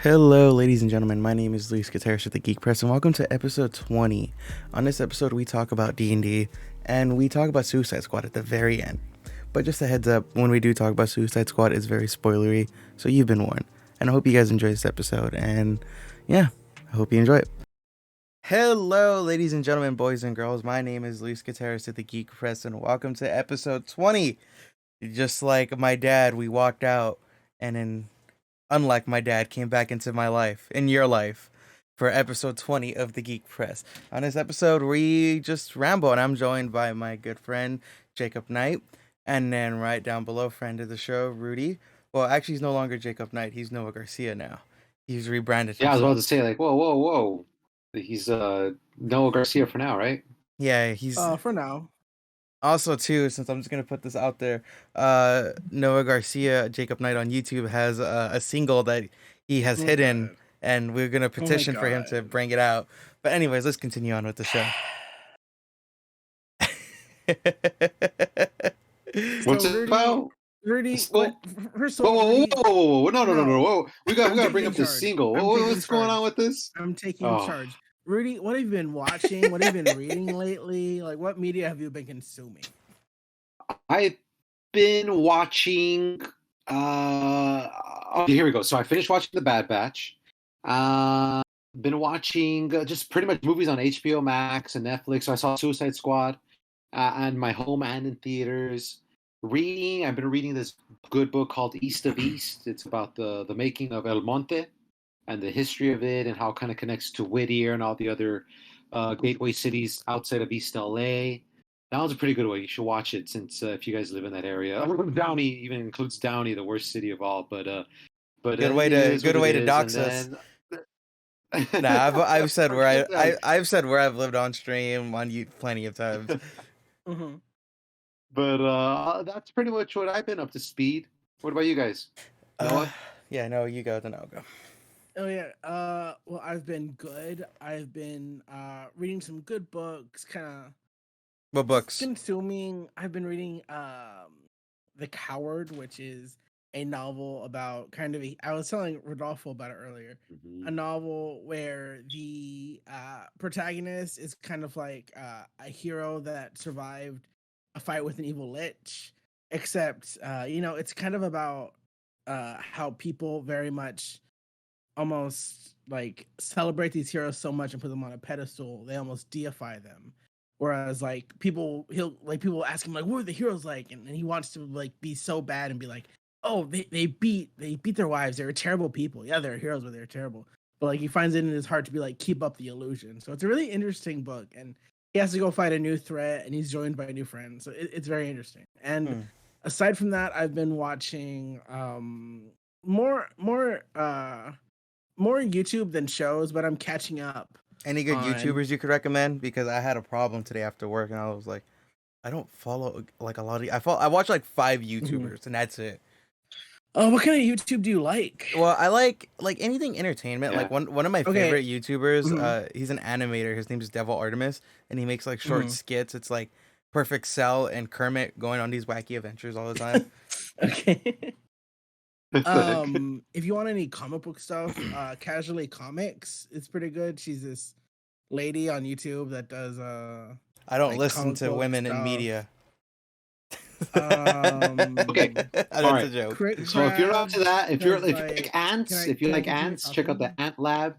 Hello, ladies and gentlemen. My name is Luis Gutierrez with the Geek Press, and welcome to episode 20. On this episode, we talk about D&D, and we talk about Suicide Squad at the very end. But just a heads up, when we do talk about Suicide Squad, it's very spoilery, so you've been warned. And I hope you guys enjoy this episode, and yeah, I hope you enjoy it. Hello, ladies and gentlemen, boys and girls. My name is Luis Gutierrez at the Geek Press, and welcome to episode 20. Just like my dad, we walked out, and then unlike my dad, came back into my life, in your life, for episode 20 of the Geek Press. On this episode, we just ramble, and I'm joined by my good friend, Jacob Knight, and then right down below, friend of the show, Rudy. Well, actually, he's no longer Jacob Knight. He's Noah Garcia now. He's rebranded Yeah, I was about to himself. say, like, whoa. He's Noah Garcia for now, right? Yeah, he's For now. also, too, since I'm just going to put this out there, Noah Garcia, Jacob Knight on YouTube, has a single that he has hidden, God. and we're going to petition for him to bring it out. But anyways, let's continue on with the show. What's it about? Rudy, First of all, whoa, Rudy, whoa, no. Whoa. We got to bring up the charge. single. What's going on with this? I'm taking charge. Rudy, what have you been watching? What have you been reading lately? Like, what media have you been consuming? I've been watching. Okay, here we go. So I finished watching The Bad Batch. Been watching just pretty much movies on HBO Max and Netflix. So I saw Suicide Squad on my home and in theaters. I've been reading this good book called East of East. It's about the making of El Monte and the history of it and how it kind of connects to Whittier and all the other gateway cities outside of East LA. That was a pretty good one. You should watch it since if you guys live in that area. Downey even includes Downey, the worst city of all. But good way to dox us. Nah, I've said where I've said where I've lived on stream on you plenty of times. Mm-hmm. But that's pretty much what I've been up to speed. What about you guys? Noah? Yeah, no, you go, then I'll go. Oh yeah. Well, I've been good. I've been reading some good books, kind of. What books? Consuming. I've been reading The Coward, which is a novel about I was telling Rodolfo about it earlier. Mm-hmm. A novel where the protagonist is kind of like a hero that survived a fight with an evil lich, except it's kind of about how people very much almost like celebrate these heroes so much and put them on a pedestal, they almost deify them. Whereas like people ask him like, what are the heroes like? And he wants to like be so bad and be like, oh, they beat their wives. They were terrible people. Yeah, they're heroes, but they're terrible. But like he finds it in his heart to be like, keep up the illusion. So it's a really interesting book. And he has to go fight a new threat and he's joined by new friends. So it's very interesting. And aside from that, I've been watching more YouTube than shows, but I'm catching up. Any good YouTubers you could recommend? Because I had a problem today after work, and I was like, I don't follow like a lot of. I watch like 5 YouTubers, and that's it. Oh, what kind of YouTube do you like? Well, I like anything entertainment. Yeah. Like one of my favorite YouTubers. He's an animator. His name is Devil Artemis, and he makes like short skits. It's like Perfect Cell and Kermit going on these wacky adventures all the time. Okay. If you want any comic book stuff, Casually Comics, it's pretty good. She's this lady on YouTube that does I don't like listen to women stuff in media. Okay, that's a joke. So if you're up to that, if you like ants, check out the Ant Lab.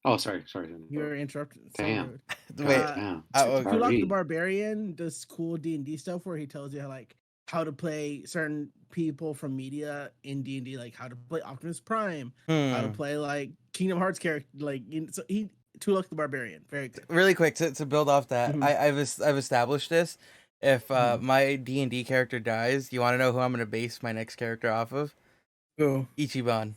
Oh, sorry. You're interrupted. Damn. Wait. Kulak the Barbarian does cool D&D stuff where he tells you how to play certain people from media in D&D, like how to play Optimus Prime, how to play like Kingdom Hearts character, like so he Tulak the Barbarian. Very good. Really quick to build off that, I've established this. If my D&D character dies, you want to know who I'm going to base my next character off of? Who? Ichiban.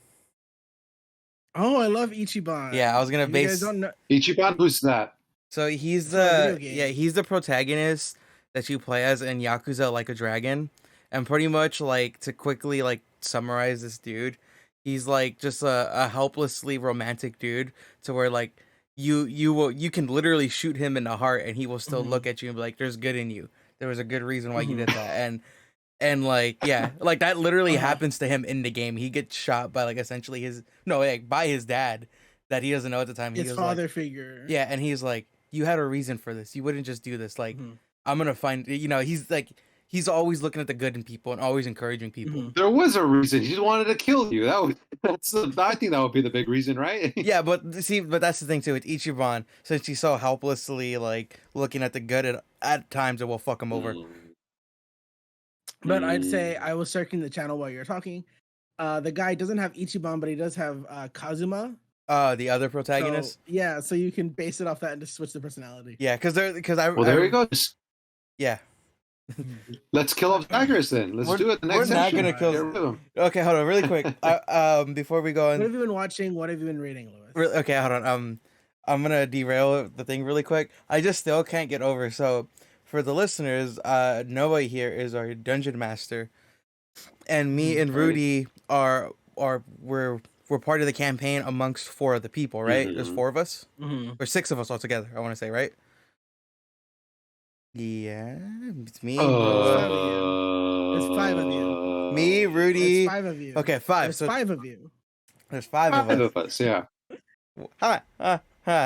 Oh, I love Ichiban. Yeah, I was going to base Ichiban. Who's that? So he's the protagonist that you play as in Yakuza Like a Dragon. And pretty much like to quickly like summarize this dude, he's like just a helplessly romantic dude to where like you can literally shoot him in the heart and he will still look at you and be like, there's good in you. There was a good reason why you did that. And And like, yeah, like that literally Uh-huh. happens to him in the game. He gets shot by like essentially by his dad that he doesn't know at the time. He His was like, father figure. yeah, and he's like, you had a reason for this. You wouldn't just do this. Like, Mhm. I'm gonna find, he's like, he's always looking at the good in people and always encouraging people. Mhm. There was a reason. He just wanted to kill you. I think that would be the big reason, right? Yeah, but that's the thing too. With Ichiban, since he's so helplessly like looking at the good, at times it will fuck him over. But I'd say I was searching the channel while you're talking. The guy doesn't have Ichiban, but he does have Kazuma. The other So protagonist. yeah, so you can base it off that and just switch the personality. Yeah, because Well, there you go. Yeah, Let's kill off Tigers then. Let's do it. The next we're not session. gonna kill. Get rid of him. Okay, hold on, really quick. Before we go What have on, you been watching? What have you been reading, Louis? okay, hold on. I'm gonna derail the thing really quick. I just still can't get over. So, for the listeners, Noah here is our dungeon master, and me and Rudy we're part of the campaign amongst 4 other people, right? There's 4 of us, or 6 of us altogether. I want to say, right? Yeah, it's me. There's 5 of you. Me, Rudy. There's 5 of you. Okay, 5. There's So 5 of you. there's 5 of us. 5 of us, yeah.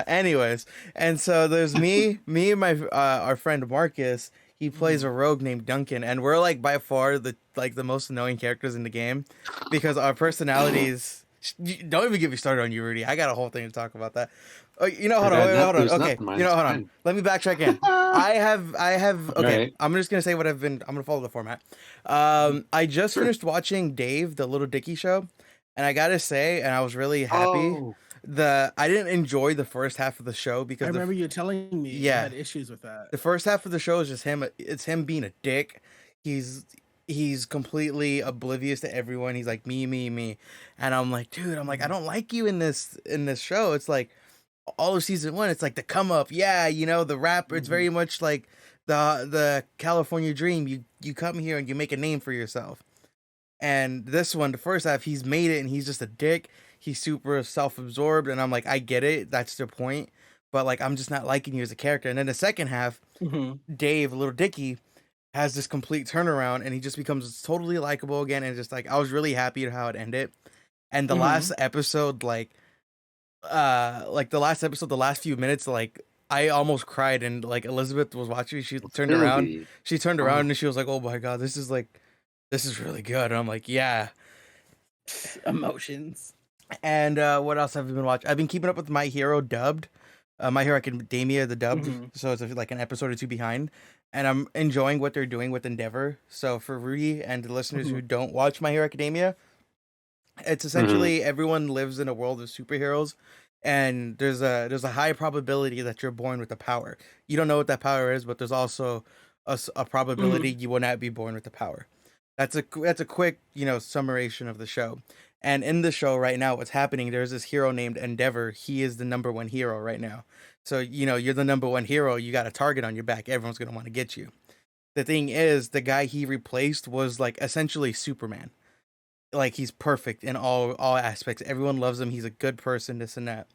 Anyways, and so there's me and my our friend Marcus. He plays a rogue named Duncan, and we're like by far the most annoying characters in the game because our personalities. Don't even get me started on you, Rudy. I got a whole thing to talk about that. Oh, hold on. Okay, hold on. Let me backtrack in. I have. Okay, Right. I'm just gonna say what I've been. I'm gonna follow the format. I just finished watching Dave, the Little Dicky show, and I gotta say, and I was really happy. Oh. I didn't enjoy the first half of the show because I remember you telling me you had issues with that. the first half of the show is just him. It's him being a dick. He's completely oblivious to everyone. He's like me, and I'm like, dude, I don't like you in this show. It's like all of season 1. It's like the come up, yeah, the rapper. It's very much like the California dream. You come here and you make a name for yourself. And this one, the first half, he's made it and he's just a dick. He's super self-absorbed, and I'm like, I get it. That's their point. But like, I'm just not liking you as a character. And then the second half, Dave, Little Dicky, has this complete turnaround, and he just becomes totally likable again. And just like, I was really happy at how it ended. And the last episode, the last few minutes, like I almost cried. And like Elizabeth was watching, she turned around and she was like, "Oh my god, this is really good." And I'm like, yeah. Emotions. And what else have you been watching? I've been keeping up with My Hero dubbed, My Hero Academia, the dubbed. So it's like an episode or 2 behind, and I'm enjoying what they're doing with Endeavor. So for Rudy and the listeners who don't watch My Hero Academia, it's essentially everyone lives in a world of superheroes, and there's a high probability that you're born with the power. You don't know what that power is, but there's also a probability you will not be born with the power. That's a quick summation of the show. And in the show right now, what's happening, there's this hero named Endeavor. He is the number 1 hero right now. So, you're the number 1 hero. You got a target on your back. Everyone's going to want to get you. The thing is, the guy he replaced was like essentially Superman. Like, he's perfect in all aspects. Everyone loves him. He's a good person, this and that.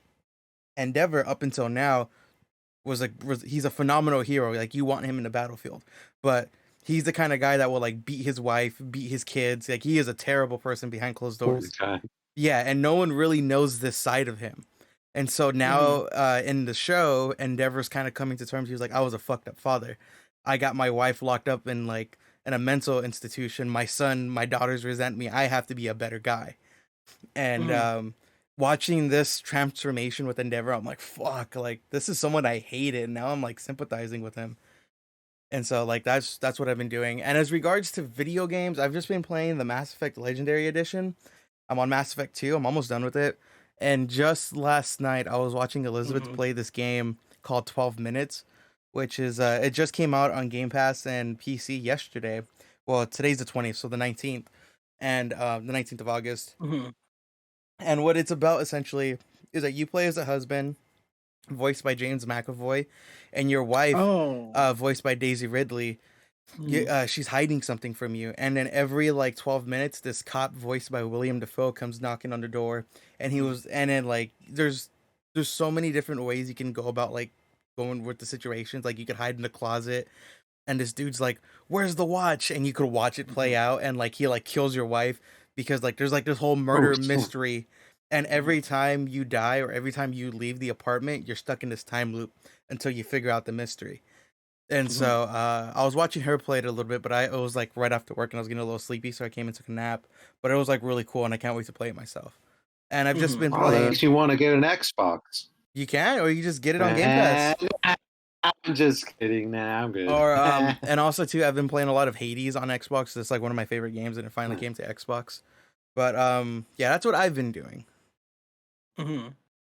Endeavor, up until now, he's a phenomenal hero. Like, you want him in the battlefield. But he's the kind of guy that will like beat his wife, beat his kids. Like, he is a terrible person behind closed doors. Yeah, and no one really knows this side of him. And so now in the show, Endeavor's kind of coming to terms. He was like, I was a fucked up father. I got my wife locked up in like in a mental institution. My daughters resent me. I have to be a better guy. And watching this transformation with Endeavor, I'm like, fuck, like this is someone I hated. And now I'm like sympathizing with him. And so like that's what I've been doing. And as regards to video games, I've just been playing the Mass Effect Legendary Edition. I'm on Mass Effect 2. I'm almost done with it. And just last night I was watching Elizabeth play this game called 12 Minutes, which is it just came out on Game Pass and PC yesterday. Well, today's the 20th, so the 19th. And the 19th of August. And what it's about essentially is that you play as a husband voiced by James McAvoy, and your wife, voiced by Daisy Ridley. She's hiding something from you, and then every like 12 minutes, this cop voiced by William Dafoe comes knocking on the door, and then like there's so many different ways you can go about like going with the situations. Like you could hide in the closet, and this dude's like, "Where's the watch?" And you could watch it play out, and like he like kills your wife because like there's like this whole murder mystery, and every time you die or every time you leave the apartment, you're stuck in this time loop until you figure out the mystery. And so I was watching her play it a little bit, but it was like right after work and I was getting a little sleepy, so I came and took a nap. But it was like really cool, and I can't wait to play it myself. And I've just been Oh, that playing. makes you want to get an Xbox. You can, or you just get it on Game Pass. I'm just kidding. Nah, I'm good. Or and also too, I've been playing a lot of Hades on Xbox. It's like one of my favorite games, and it finally came to Xbox. But yeah, that's what I've been doing.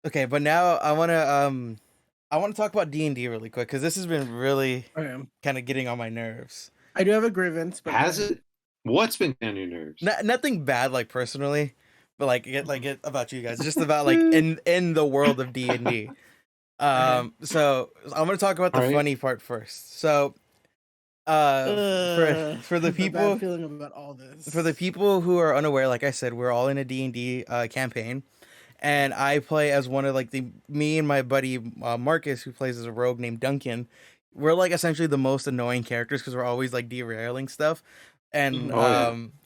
Okay, but now I want to talk about D&D really quick because this has been really kind of getting on my nerves. I do have a grievance, but has it? What's been on your nerves? Nothing bad, like personally, but like about you guys, just about like in the world of D&D. So I'm gonna talk about the funny part first. So, for the people, bad feeling about all this. For the people who are unaware, like I said, we're all in a D&D campaign, and I play as one of like me and my buddy Marcus, who plays as a rogue named Duncan. We're like essentially the most annoying characters because we're always like derailing stuff. And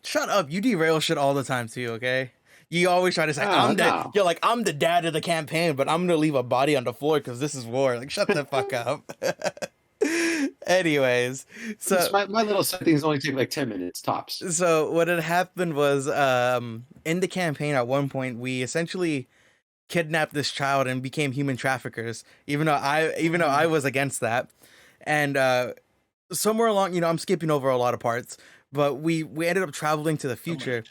shut up, you derail shit all the time too, okay? You always try to say, you're like, I'm the dad of the campaign, but I'm gonna leave a body on the floor because this is war. Like, shut the fuck up. Anyways, so my little things only take like 10 minutes tops. So what had happened was, in the campaign at one point, we essentially kidnapped this child and became human traffickers, even though I was against that. And somewhere along, I'm skipping over a lot of parts, but we ended up traveling to the future.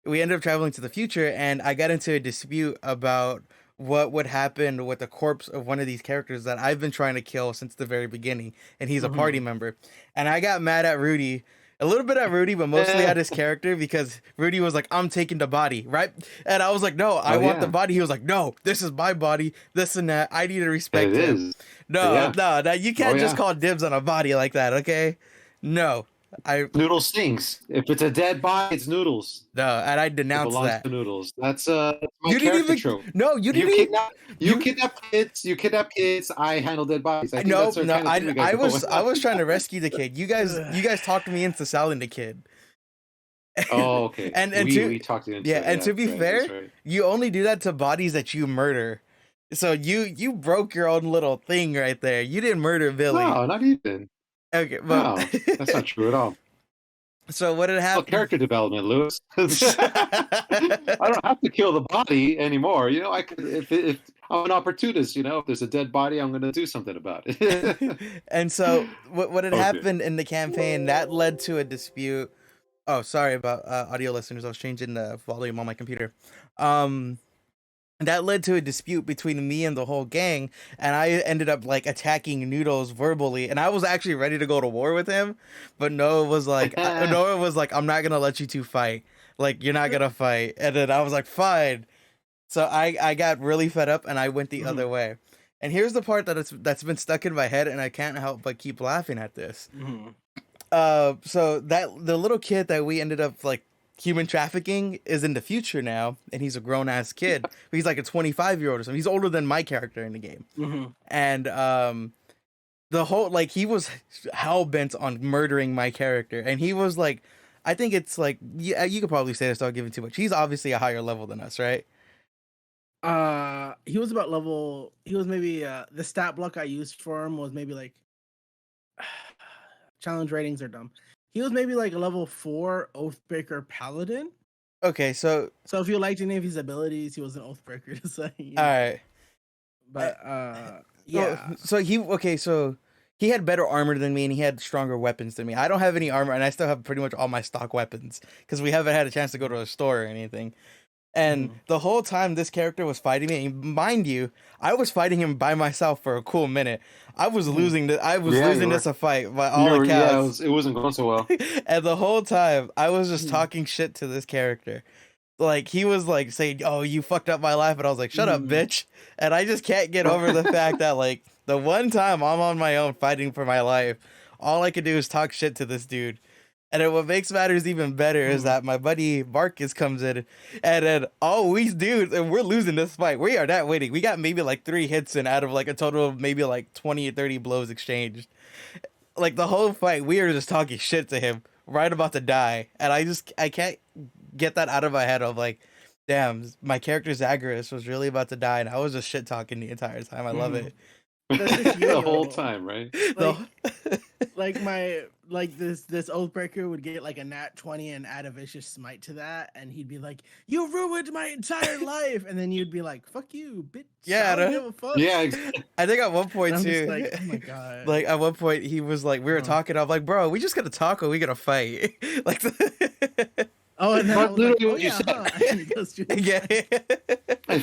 And I got into a dispute about what would happen with the corpse of one of these characters that I've been trying to kill since the very beginning, and he's a party member. And I got mad at Rudy, a little bit at Rudy, but mostly at his character, because Rudy was like, I'm taking the body, right? And I was like, no, I want the body. He was like, no, this is my body, this and that. I need to respect him. No, you can't just call dibs on a body like that, okay? No. Noodles stinks. If it's a dead body, it's Noodles. No, and I denounce that. To Noodles. That's my character trope. No, you kidnap kids. You kidnap kids. I handle dead bodies. I was trying to rescue the kid. You guys talked me into selling the kid. Oh, okay. we talked into it. And to be fair, you only do that to bodies that you murder. So you broke your own little thing right there. You didn't murder Billy. No, not even. Okay, well, no, that's not true at all. So what had happened? Character development, Lewis. I don't have to kill the body anymore. I could, if I'm an opportunist, if there's a dead body, I'm going to do something about it. And so what had happened in the campaign that led to a dispute. Oh, sorry about audio listeners. I was changing the volume on my computer. That led to a dispute between me and the whole gang, and I ended up like attacking Noodles verbally, and I was actually ready to go to war with him, but Noah was like, I'm not gonna let you two fight. Like, you're not gonna fight. And then I was like, fine. So I got really fed up, and I went the other way. And here's the part that's been stuck in my head, and I can't help but keep laughing at this. So the little kid that we ended up like human trafficking is in the future now, and he's a grown-ass kid. He's like a 25-year-old or something. He's older than my character in the game. And the whole, like, he was hell-bent on murdering my character, and he was like, I think it's like, you could probably say this without giving too much. He's obviously a higher level than us, right? He was about level, he was maybe, the stat block I used for him was maybe like, challenge ratings are dumb. He was maybe like a level 4 Oathbreaker Paladin. Okay, so if you liked any of his abilities, he was an Oathbreaker. So, all right. But yeah. So he had better armor than me, and he had stronger weapons than me. I don't have any armor, and I still have pretty much all my stock weapons because we haven't had a chance to go to a store or anything. And the whole time this character was fighting me, and mind you, I was fighting him by myself for a cool minute. I was losing this. This a fight by all accounts. It wasn't going so well. And the whole time, I was just talking shit to this character. Like, he was like saying, "Oh, you fucked up my life," and I was like, "Shut up, bitch!" And I just can't get over the fact that like the one time I'm on my own fighting for my life, all I could do is talk shit to this dude. And then what makes matters even better is that my buddy Marcus comes in, and then all we do, and we're losing this fight. We are not winning. We got maybe like 3 hits in out of like a total of maybe like 20 or 30 blows exchanged. like the whole fight, we were just talking shit to him, right about to die, and I can't get that out of my head of like, damn, my character Zagreus was really about to die, and I was just shit talking the entire time. I love it. That's just you The whole though. time, right? Like this Oathbreaker would get like a nat 20 and add a vicious smite to that, and he'd be like, "You ruined my entire life," and then you'd be like, "Fuck you, bitch." Yeah, I don't give a fuck. Yeah, exactly. I think at one point And I'm too, just like, oh my god. like at one point he was like, we were talking. I'm like, bro, we just gotta talk or we gotta fight. Like, Oh, and then I That's was like, literally oh what you yeah, said. huh? And he goes through the yeah. I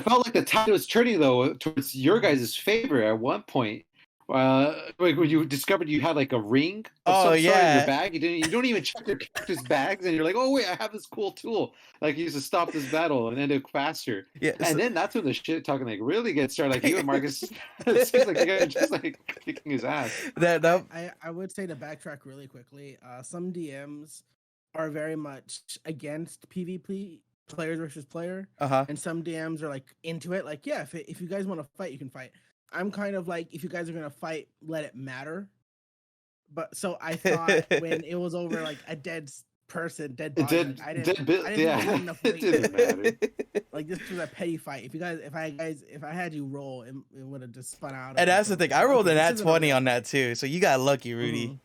felt like the tide was turning though towards your guys' favor at one point. Like when you discovered you had like a ring of some sort in your bag, you don't even check your character's bags, and you're like, oh wait, I have this cool tool. Like you used to stop this battle and end it faster. Yeah, and then that's when the shit talking like really gets started. Like you and Marcus, it seems like you guys are just like kicking his ass. I would say to backtrack really quickly. Some DMs are very much against PvP, players versus player, and some DMs are like into it. Like, yeah, if you guys want to fight, you can fight. I'm kind of like, if you guys are gonna fight, let it matter. But so I thought when it was over, like a dead person, dead body, like, I didn't have enough weight. It didn't matter. Like this was a petty fight. If I had you roll, it would have just spun out. And that's the thing. I rolled an nat 20 on that too, so you got lucky, Rudy. Mm-hmm.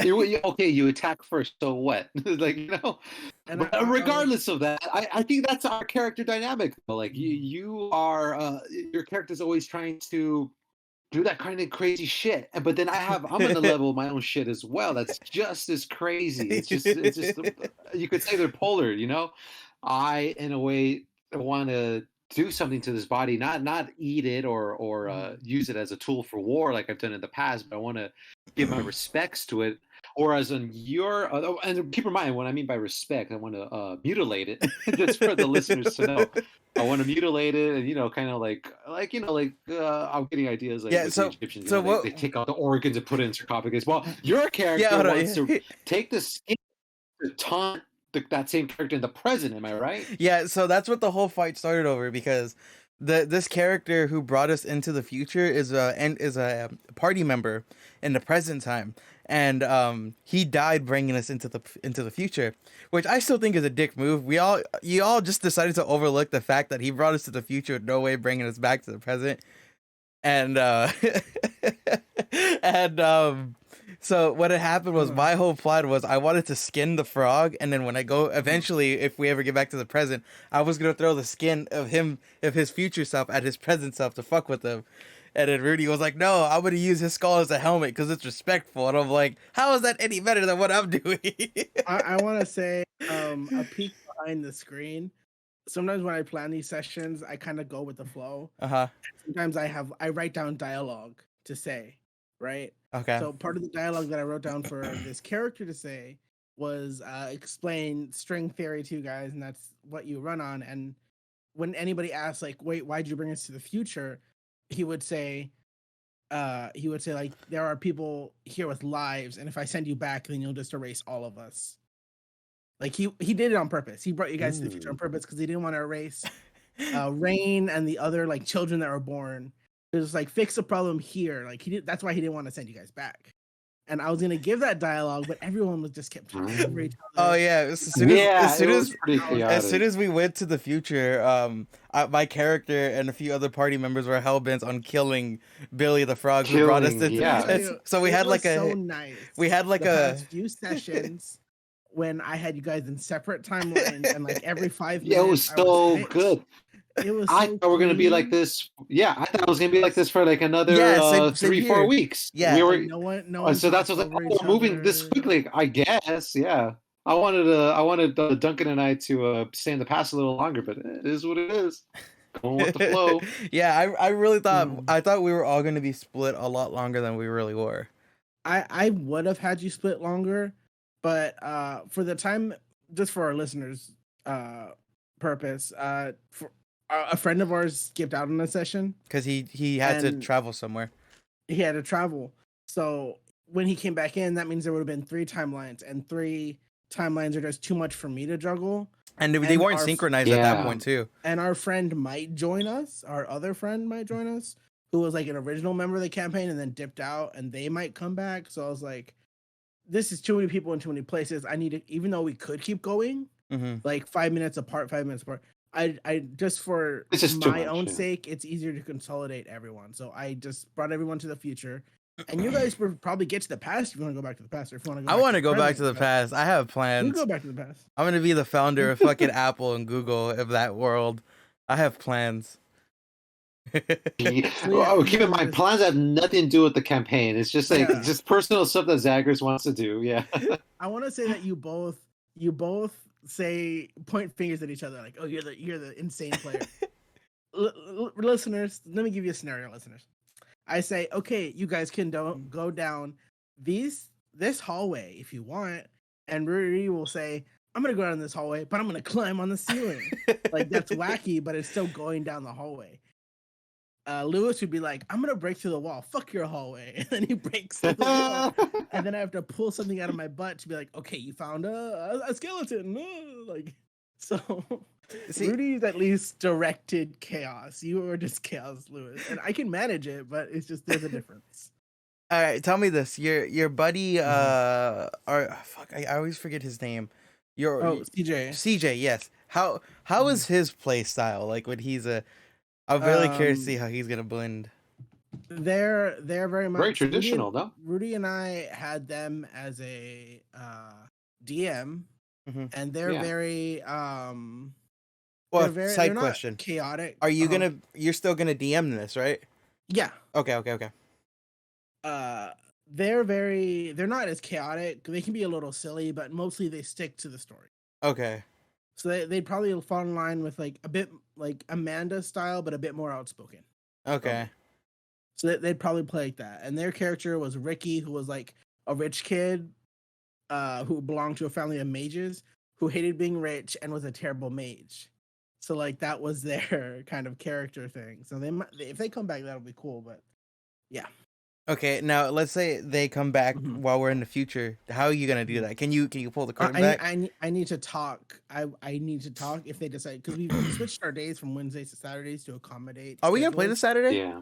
Okay, you attack first, so what? Like, you know. And but regardless of that, I think that's our character dynamic. Like you are, your character's always trying to do that kind of crazy shit, but then I'm on the level of my own shit as well. That's just as crazy. It's just you could say they're polar. You know, I in a way want to do something to this body, not eat it or use it as a tool for war like I've done in the past, but I want to give my respects to it. Or as in your, and keep in mind what I mean by respect, I want to mutilate it, just for the listeners to know. I want to mutilate it, and kind of like I'm getting ideas like with the Egyptians. They take out the organs and put it in sarcophagus. Well, your character wants to take the skin to taunt that same character in the present. Am I right? Yeah. So that's what the whole fight started over, because this character who brought us into the future is a party member in the present time, and he died bringing us into the future, which I still think is a dick move. You all just decided to overlook the fact that he brought us to the future with no way bringing us back to the present, and so what had happened was, my whole plan was I wanted to skin the frog, and then when I go eventually, if we ever get back to the present, I was gonna throw the skin of his future self at his present self to fuck with him. And then Rudy was like, "No, I'm gonna use his skull as a helmet because it's respectful." And I'm like, "How is that any better than what I'm doing?" I want to say a peek behind the screen. Sometimes when I plan these sessions, I kind of go with the flow. Sometimes I write down dialogue to say, right? Okay. So part of the dialogue that I wrote down for this character to say was explain string theory to you guys, and that's what you run on. And when anybody asks, like, "Wait, why'd you bring us to the future?" he would say, like, there are people here with lives, and if I send you back, then you'll just erase all of us. Like he did it on purpose. He brought you guys to the future on purpose because he didn't want to erase Rain and the other like children that were born. It was like, fix the problem here. Like that's why he didn't want to send you guys back. And I was gonna give that dialogue, but everyone was just kept talking over each other. Oh yeah, as soon as we went to the future, my character and a few other party members were hellbent on killing Billy the Frog, who brought us to. So we had like a few sessions when I had you guys in separate timelines, and like every 5 minutes. It was so good. I thought we were gonna be like this. Yeah, I thought it was gonna be like this for like another 3-4 weeks. Yeah, we were. No one. So that's what we're moving this quickly. I guess. Yeah, I wanted Duncan and I to stay in the past a little longer, but it is what it is. Going with the flow. Yeah, I really thought I thought we were all gonna be split a lot longer than we really were. I would have had you split longer, but for the time, just for our listeners' purpose, a friend of ours skipped out on a session because he had to travel somewhere. He had to travel. So when he came back in, that means there would have been 3 timelines, and 3 timelines are just too much for me to juggle. And they weren't synchronized at that point too. And our friend might join us. Our other friend might join us. who was like an original member of the campaign and then dipped out, and they might come back. So I was like, this is too many people in too many places. I need to, even though we could keep going, like 5 minutes apart, 5 minutes apart. I just for my own sake, it's easier to consolidate everyone. So I just brought everyone to the future. And you guys would probably get to the past if you want to go back to the past, or if you want to go. I want to go back to the past. I have plans. We go back to the past. I'm gonna be the founder of fucking Apple and Google of that world. I have plans. Oh, keep in mind, plans have nothing to do with the campaign. It's just like just personal stuff that Zagreus wants to do. Yeah. I want to say that you both say point fingers at each other like, oh, you're the insane player. Listeners, let me give you a scenario, listeners. I say, okay, you guys can go down this hallway if you want, and Rudy will say, I'm gonna go down this hallway, but I'm gonna climb on the ceiling. Like, that's wacky, but it's still going down the hallway. Lewis would be like, I'm gonna break through the wall. Fuck your hallway. And then he breaks through the wall. And then I have to pull something out of my butt to be like, okay, you found a skeleton. Like, so see, Rudy's at least directed chaos. You were just chaos, Lewis. And I can manage it, but it's just there's a difference. All right, tell me this. Your buddy I always forget his name. CJ. CJ, yes. How is his play style? Like when he's I'm really curious to see how he's gonna blend. They're very much very traditional, though. Rudy and I had them as a DM, and they're very Well, they're side question. Chaotic. Are you you're still gonna DM this, right? Yeah. Okay. They're not as chaotic. They can be a little silly, but mostly they stick to the story. Okay. So they'd probably fall in line with like a bit like Amanda style, but a bit more outspoken. Okay. So they'd probably play like that. And their character was Ricky, who was like a rich kid who belonged to a family of mages who hated being rich and was a terrible mage. So like that was their kind of character thing. So if they come back, that'll be cool. But yeah. Okay, now let's say they come back while we're in the future. How are you gonna do that? Can you pull the curtain back? I need to talk. I need to talk if they decide, because we switched our days from Wednesdays to Saturdays to accommodate. Are we gonna play this Saturday? Yeah.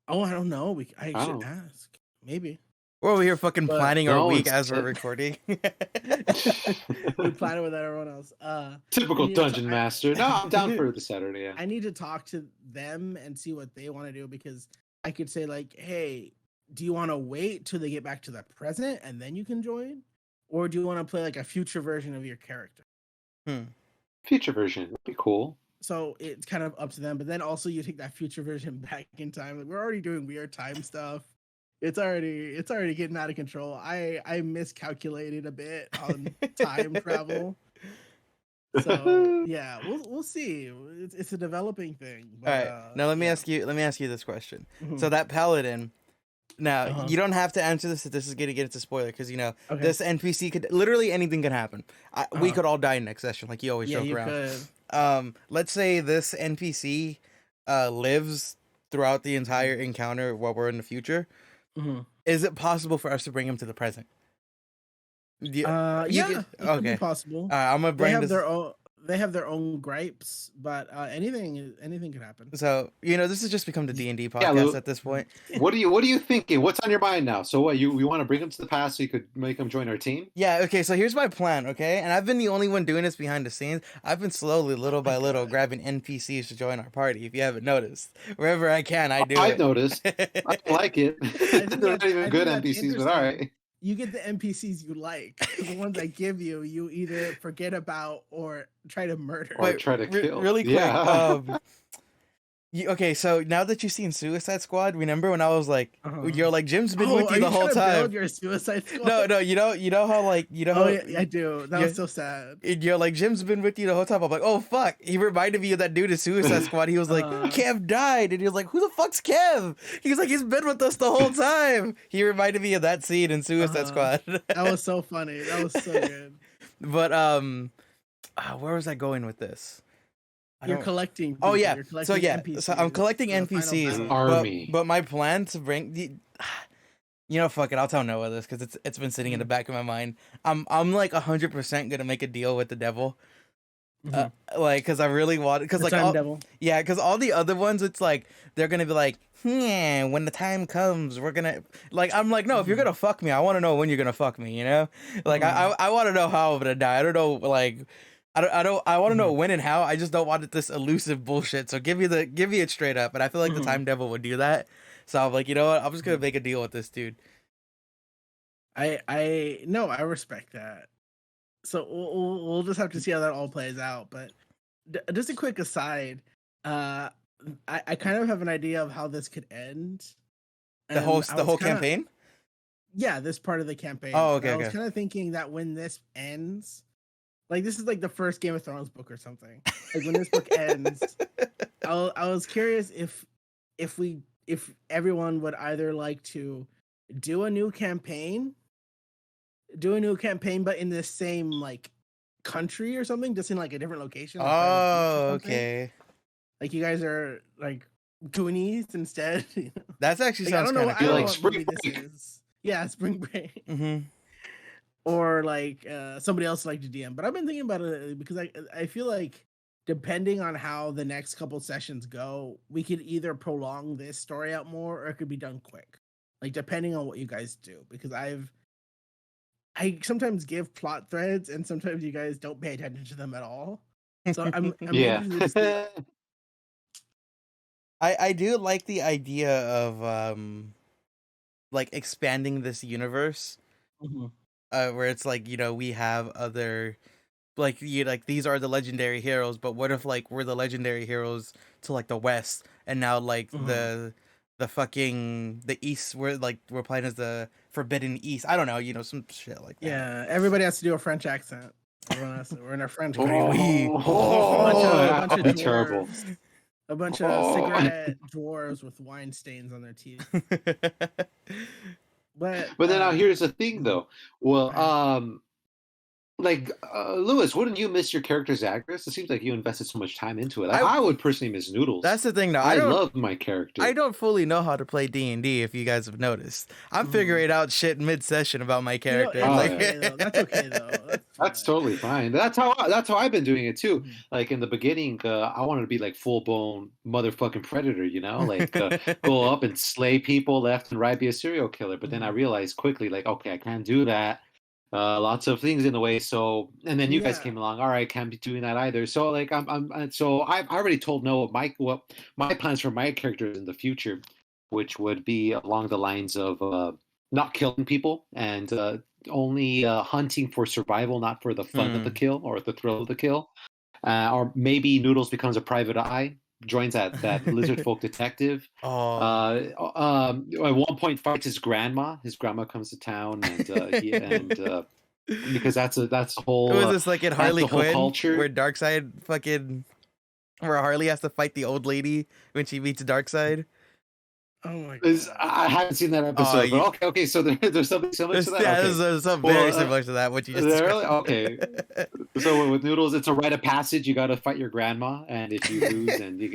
Oh, I don't know. I should ask. Maybe. We're over here fucking planning our week as we're recording. We plan it with everyone else. Typical dungeon master. No, I'm down for the Saturday. Yeah. I need to talk to them and see what they want to do, because I could say like, hey, do you want to wait till they get back to the present and then you can join? Or do you want to play like a future version of your character? Future version would be cool. So it's kind of up to them. But then also you take that future version back in time. Like, we're already doing weird time stuff. It's already getting out of control. I miscalculated a bit on time travel. So yeah, we'll see. It's a developing thing. But, all right. Now let me ask you this question. So that paladin. Now you don't have to answer this if this is going to get into spoiler, because this NPC could literally anything can happen. We could all die next session, like you always joke around. Let's say this NPC lives throughout the entire encounter while we're in the future. Is it possible for us to bring him to the present? Yeah, it could be possible. I'm gonna bring They have their own gripes, but anything could happen. So this has just become the D&D podcast at this point. What are you thinking? What's on your mind now? So what, you want to bring him to the past so you could make him join our team? Yeah. Okay. So here's my plan. Okay, and I've been the only one doing this behind the scenes. I've been slowly, little by little, grabbing NPCs to join our party. If you haven't noticed, wherever I can, I do. I've noticed. I like it. They're not even good NPCs, but all right. You get the NPCs you like. The ones I give you, you either forget about or try to murder. Or try to kill. Really quick. Yeah. Okay, so now that you've seen Suicide Squad, remember when I was like, you're like, Jim's been with you the whole time. Build your Suicide Squad? No, you know how like, Oh, yeah, I do. That was so sad. You're like, Jim's been with you the whole time. I'm like, oh fuck, he reminded me of that dude in Suicide Squad. He was like, Kev died, and he was like, who the fuck's Kev? He was like, he's been with us the whole time. He reminded me of that scene in Suicide Squad. That was so funny. That was so good. But where was I going with this? You're collecting. Oh yeah. Collecting NPCs. So I'm collecting NPCs. An army. But my plan to bring fuck it. I'll tell Noah this because it's been sitting in the back of my mind. I'm like 100% gonna make a deal with the devil. Like, because I really wanted, because The like, Time all, Devil. yeah, because all the other ones, it's like they're gonna be like, yeah, when the time comes, we're gonna like. I'm like, no, if you're gonna fuck me, I want to know when you're gonna fuck me. You know, like I want to know how I'm gonna die. I don't know, like. I want to know when and how. I just don't want it this elusive bullshit. So give me it straight up. And I feel like the Time Devil would do that. So I'm like, you know what? I'm just gonna make a deal with this dude. I no, I respect that. So we'll just have to see how that all plays out. But just a quick aside, I kind of have an idea of how this could end. The whole campaign. Yeah, this part of the campaign. Oh, okay. I was kind of thinking that when this ends, like this is like the first Game of Thrones book or something. Like when this book ends, I was curious if everyone would either like to do a new campaign, but in the same like country or something, just in like a different location. Like oh, okay. Like you guys are like Goonies instead. You know? That's actually like, sounds kind of cool. like what movie this is. Yeah, Spring Break. Or like somebody else like to DM. But I've been thinking about it because I feel like depending on how the next couple sessions go, we could either prolong this story out more or it could be done quick. Like depending on what you guys do. Because I sometimes give plot threads and sometimes you guys don't pay attention to them at all. So I'm interested to see. I do like the idea of like expanding this universe. Where it's like, you know, we have other like these are the legendary heroes, but what if like we're the legendary heroes to like the west, and now like the fucking the east, we're playing as the Forbidden East. I don't know, you know, some shit like that. Yeah, everybody has to do a French accent. We're in a French country. That would be terrible. A bunch of cigarette dwarves with wine stains on their teeth. But then now here's the thing though. Well, Lewis, wouldn't you miss your character's actress? It seems like you invested so much time into it. I would personally miss Noodles. That's the thing, though. I love my character. I don't fully know how to play D&D, if you guys have noticed. I'm figuring out shit mid-session about my character. You know, that's okay though. That's totally fine. That's how I've been doing it too. Like in the beginning, I wanted to be like full-blown motherfucking predator, you know, like go up and slay people left and right, be a serial killer. But then I realized quickly, like, okay, I can't do that. Lots of things in the way. So, and then you guys came along. All right, can't be doing that either. So, like, I already told Noah what my plans for my characters in the future, which would be along the lines of not killing people and only hunting for survival, not for the fun of the kill or the thrill of the kill. Or maybe Noodles becomes a private eye, joins that lizard folk detective. At one point fights his grandma. His grandma comes to town, and because that's a whole. Was this like in Harley Quinn, culture where Darkseid where Harley has to fight the old lady when she meets Darkseid? Oh my god! I haven't seen that episode, but okay. So there's something similar to that. Yeah, there's something very similar to that. What you just described. Okay. So with Noodles, it's a rite of passage. You got to fight your grandma, and if you lose, and you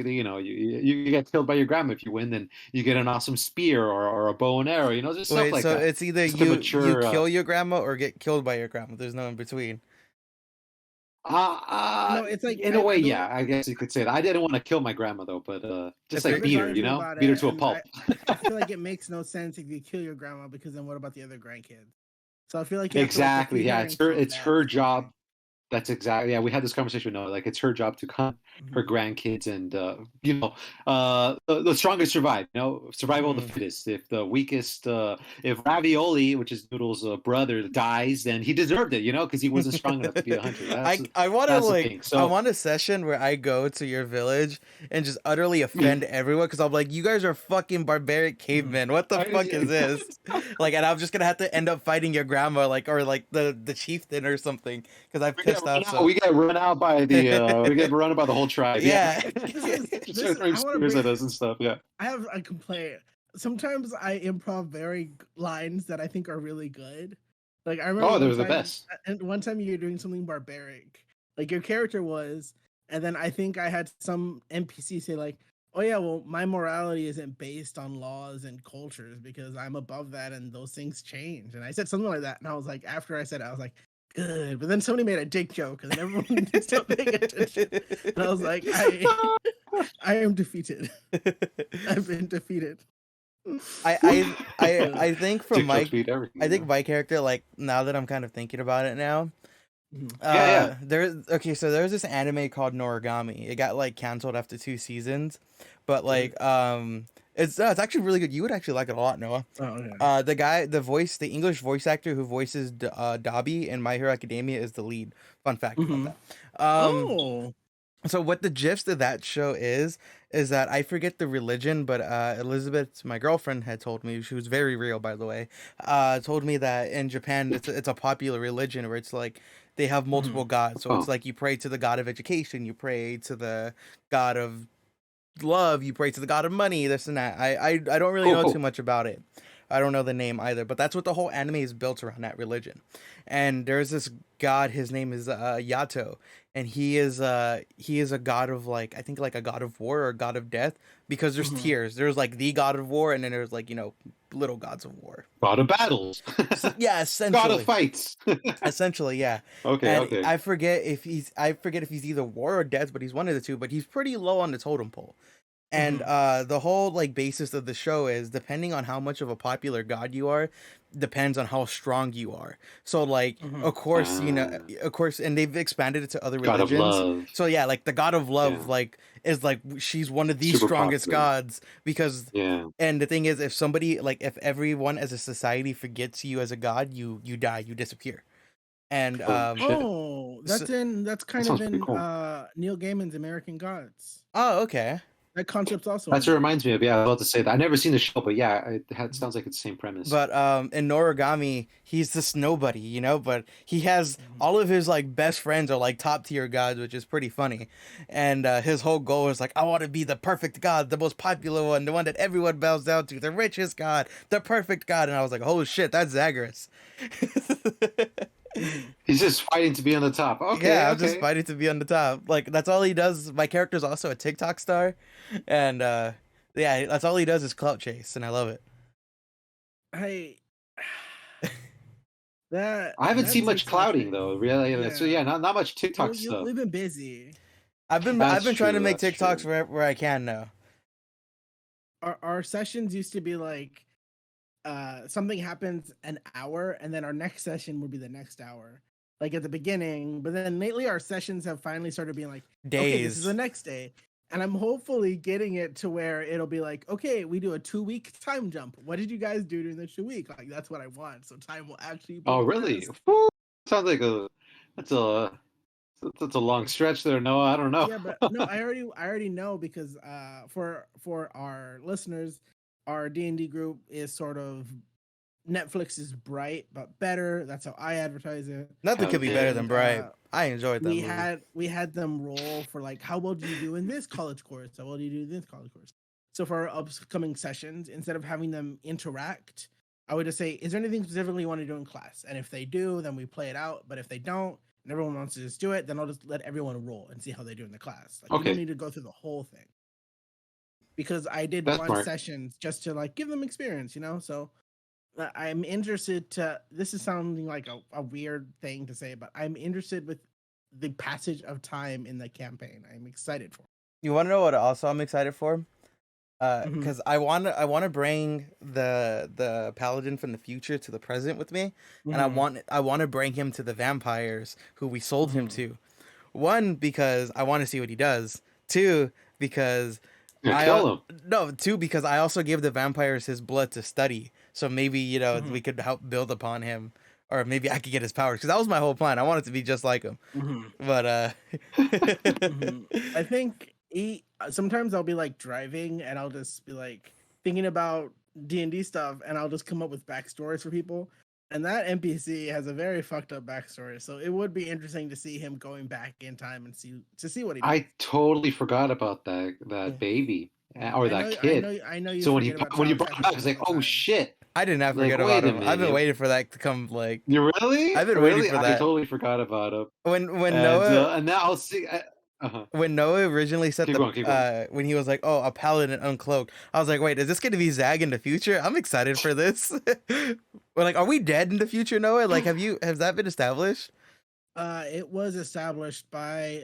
get killed by your grandma. If you win, then you get an awesome spear or a bow and arrow. You know, just stuff like that. So it's either you kill your grandma or get killed by your grandma. There's no in between. No, it's like in a way, yeah. I guess you could say that. I didn't want to kill my grandma though, but just like beat her, you know, beat her to a pulp. I feel like it makes no sense if you kill your grandma because then what about the other grandkids? So I feel like exactly, yeah. It's her job. That's exactly, yeah. We had this conversation. No, like it's her job to hunt her grandkids, and the strongest survive. You know, survival of the fittest. If the weakest, if Ravioli, which is Noodles' brother, dies, then he deserved it. You know, because he wasn't strong enough to be a hunter. I want to I want a session where I go to your village and just utterly offend everyone because I'm like, you guys are fucking barbaric cavemen. What the fuck is this? Like, and I'm just gonna have to end up fighting your grandma, or the chieftain or something, because I pissed off. So we get run out by the whole tribe. Yeah. Throwing spears at us and stuff. Yeah. I have a complaint. Sometimes I improv lines that I think are really good. Like I remember. Oh, they're the best. And one time you were doing something barbaric, like your character was, and then I think I had some NPC say like, "Oh yeah, well my morality isn't based on laws and cultures because I'm above that and those things change." And I said something like that, and I was like, after I said it, I was like, good. But then somebody made a dick joke, and then everyone stopped paying attention. And I was like, I am defeated. I've been defeated. I think from TikTok speed everything. I think my character, like, now that I'm kind of thinking about it now, Yeah. so there's this anime called Noragami. It got like canceled after 2 seasons, but like it's actually really good. You would actually like it a lot, Noah. Oh, okay. The English voice actor who voices Dobby in My Hero Academia is the lead. Fun fact about that. So what the gist of that show is that I forget the religion, but Elizabeth, my girlfriend, had told me, she was very real, by the way, told me that in Japan it's a popular religion where it's like they have multiple gods. So it's like you pray to the god of education, you pray to the god of love, you pray to the god of money, this and that. I don't really know too much about it. I don't know the name either, but that's what the whole anime is built around, that religion. And there's this god, his name is Yato, and he is a god of, like, I think like a god of war or a god of death, because there's tiers. There's like the god of war, and then there's like, little gods of war. God of battles. Yeah, essentially. God of fights. Essentially, yeah. Okay. I forget if he's either war or death, but he's one of the two, but he's pretty low on the totem pole. And the whole like basis of the show is, depending on how much of a popular god you are, depends on how strong you are. So like, of course, and they've expanded it to other religions. God of love. So yeah, like the god of love, like, is like, she's one of the Super strongest popular. gods, because and the thing is, if everyone as a society forgets you as a god, you die, you disappear. And that's kind of in cool. Neil Gaiman's American Gods. Oh, okay. That concept's also. That's what reminds me of. Yeah, I was about to say that. I've never seen the show, but yeah, it sounds like it's the same premise. But in Noragami, he's this nobody, but he has all of his like best friends are like top tier gods, which is pretty funny. And his whole goal is like, I want to be the perfect god, the most popular one, the one that everyone bows down to, the richest god, the perfect god. And I was like, oh shit, that's Zagreus. He's just fighting to be on the top. Okay, yeah, I'm just fighting to be on the top. Like, that's all he does. My character's also a TikTok star, and yeah, that's all he does is clout chase, and I love it. I haven't seen much clouting though. Really, so yeah, not much TikTok stuff. We've been busy. I've been trying to make TikToks where I can now. Our sessions used to be like, something happens an hour, and then our next session would be the next hour, like at the beginning. But then lately, our sessions have finally started being like days. Okay, this is the next day, and I'm hopefully getting it to where it'll be like, okay, we do a 2-week time jump. What did you guys do during the 2 week? Like, that's what I want. So time will actually. Oh, really? Sounds like that's a long stretch there, Noah. I don't know. Yeah, but no, I already know, because for our listeners, our D&D group is sort of Netflix's Bright, but better. That's how I advertise it. Nothing could be better than Bright. I enjoyed that. We had them roll for like, how well do you do in this college course? How well do you do in this college course? So for our upcoming sessions, instead of having them interact, I would just say, is there anything specifically you want to do in class? And if they do, then we play it out. But if they don't, and everyone wants to just do it, then I'll just let everyone roll and see how they do in the class. Like, you don't need to go through the whole thing. Because I did one session just to like give them experience, So I'm interested to. This is sounding like a weird thing to say, but I'm interested with the passage of time in the campaign. I'm excited for. You want to know what also I'm excited for? Because I want to bring the paladin from the future to the present with me, and I want to bring him to the vampires who we sold him to. 1, because I want to see what he does. 2, because. Kill him. 2, because I also gave the vampires his blood to study, so maybe we could help build upon him, or maybe I could get his powers, because that was my whole plan. I wanted to be just like him. But I think sometimes I'll be like driving, and I'll just be like thinking about D&D stuff, and I'll just come up with backstories for people. And that NPC has a very fucked up backstory, so it would be interesting to see him going back in time and see what he does. I totally forgot about that baby or that kid. I know you. So when you brought it up, I was like, oh shit! I did not forget about him. I've been waiting for that to come. Like, you really? I've been waiting for that. I totally forgot about him. When Noah and now I'll see. When Noah originally said when he was like, oh, a paladin uncloaked, I was like, wait, is this going to be Zag in the future? I'm excited for this. We're like, are we dead in the future, Noah? Like, has that been established? It was established by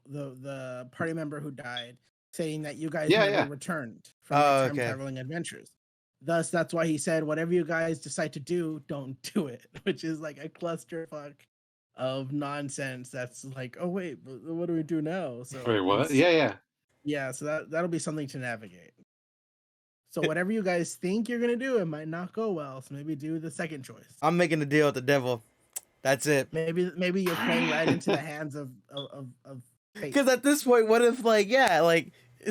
the party member who died, saying that you guys never returned from your time traveling adventures. Thus, that's why he said, whatever you guys decide to do, don't do it, which is like a clusterfuck of nonsense. That's like, oh wait, but what do we do now? So wait, what? Yeah. So that'll be something to navigate. So whatever you guys think you're gonna do, it might not go well. So maybe do the second choice. I'm making a deal with the devil. That's it. Maybe you're playing right into the hands of fate. Because at this point, what if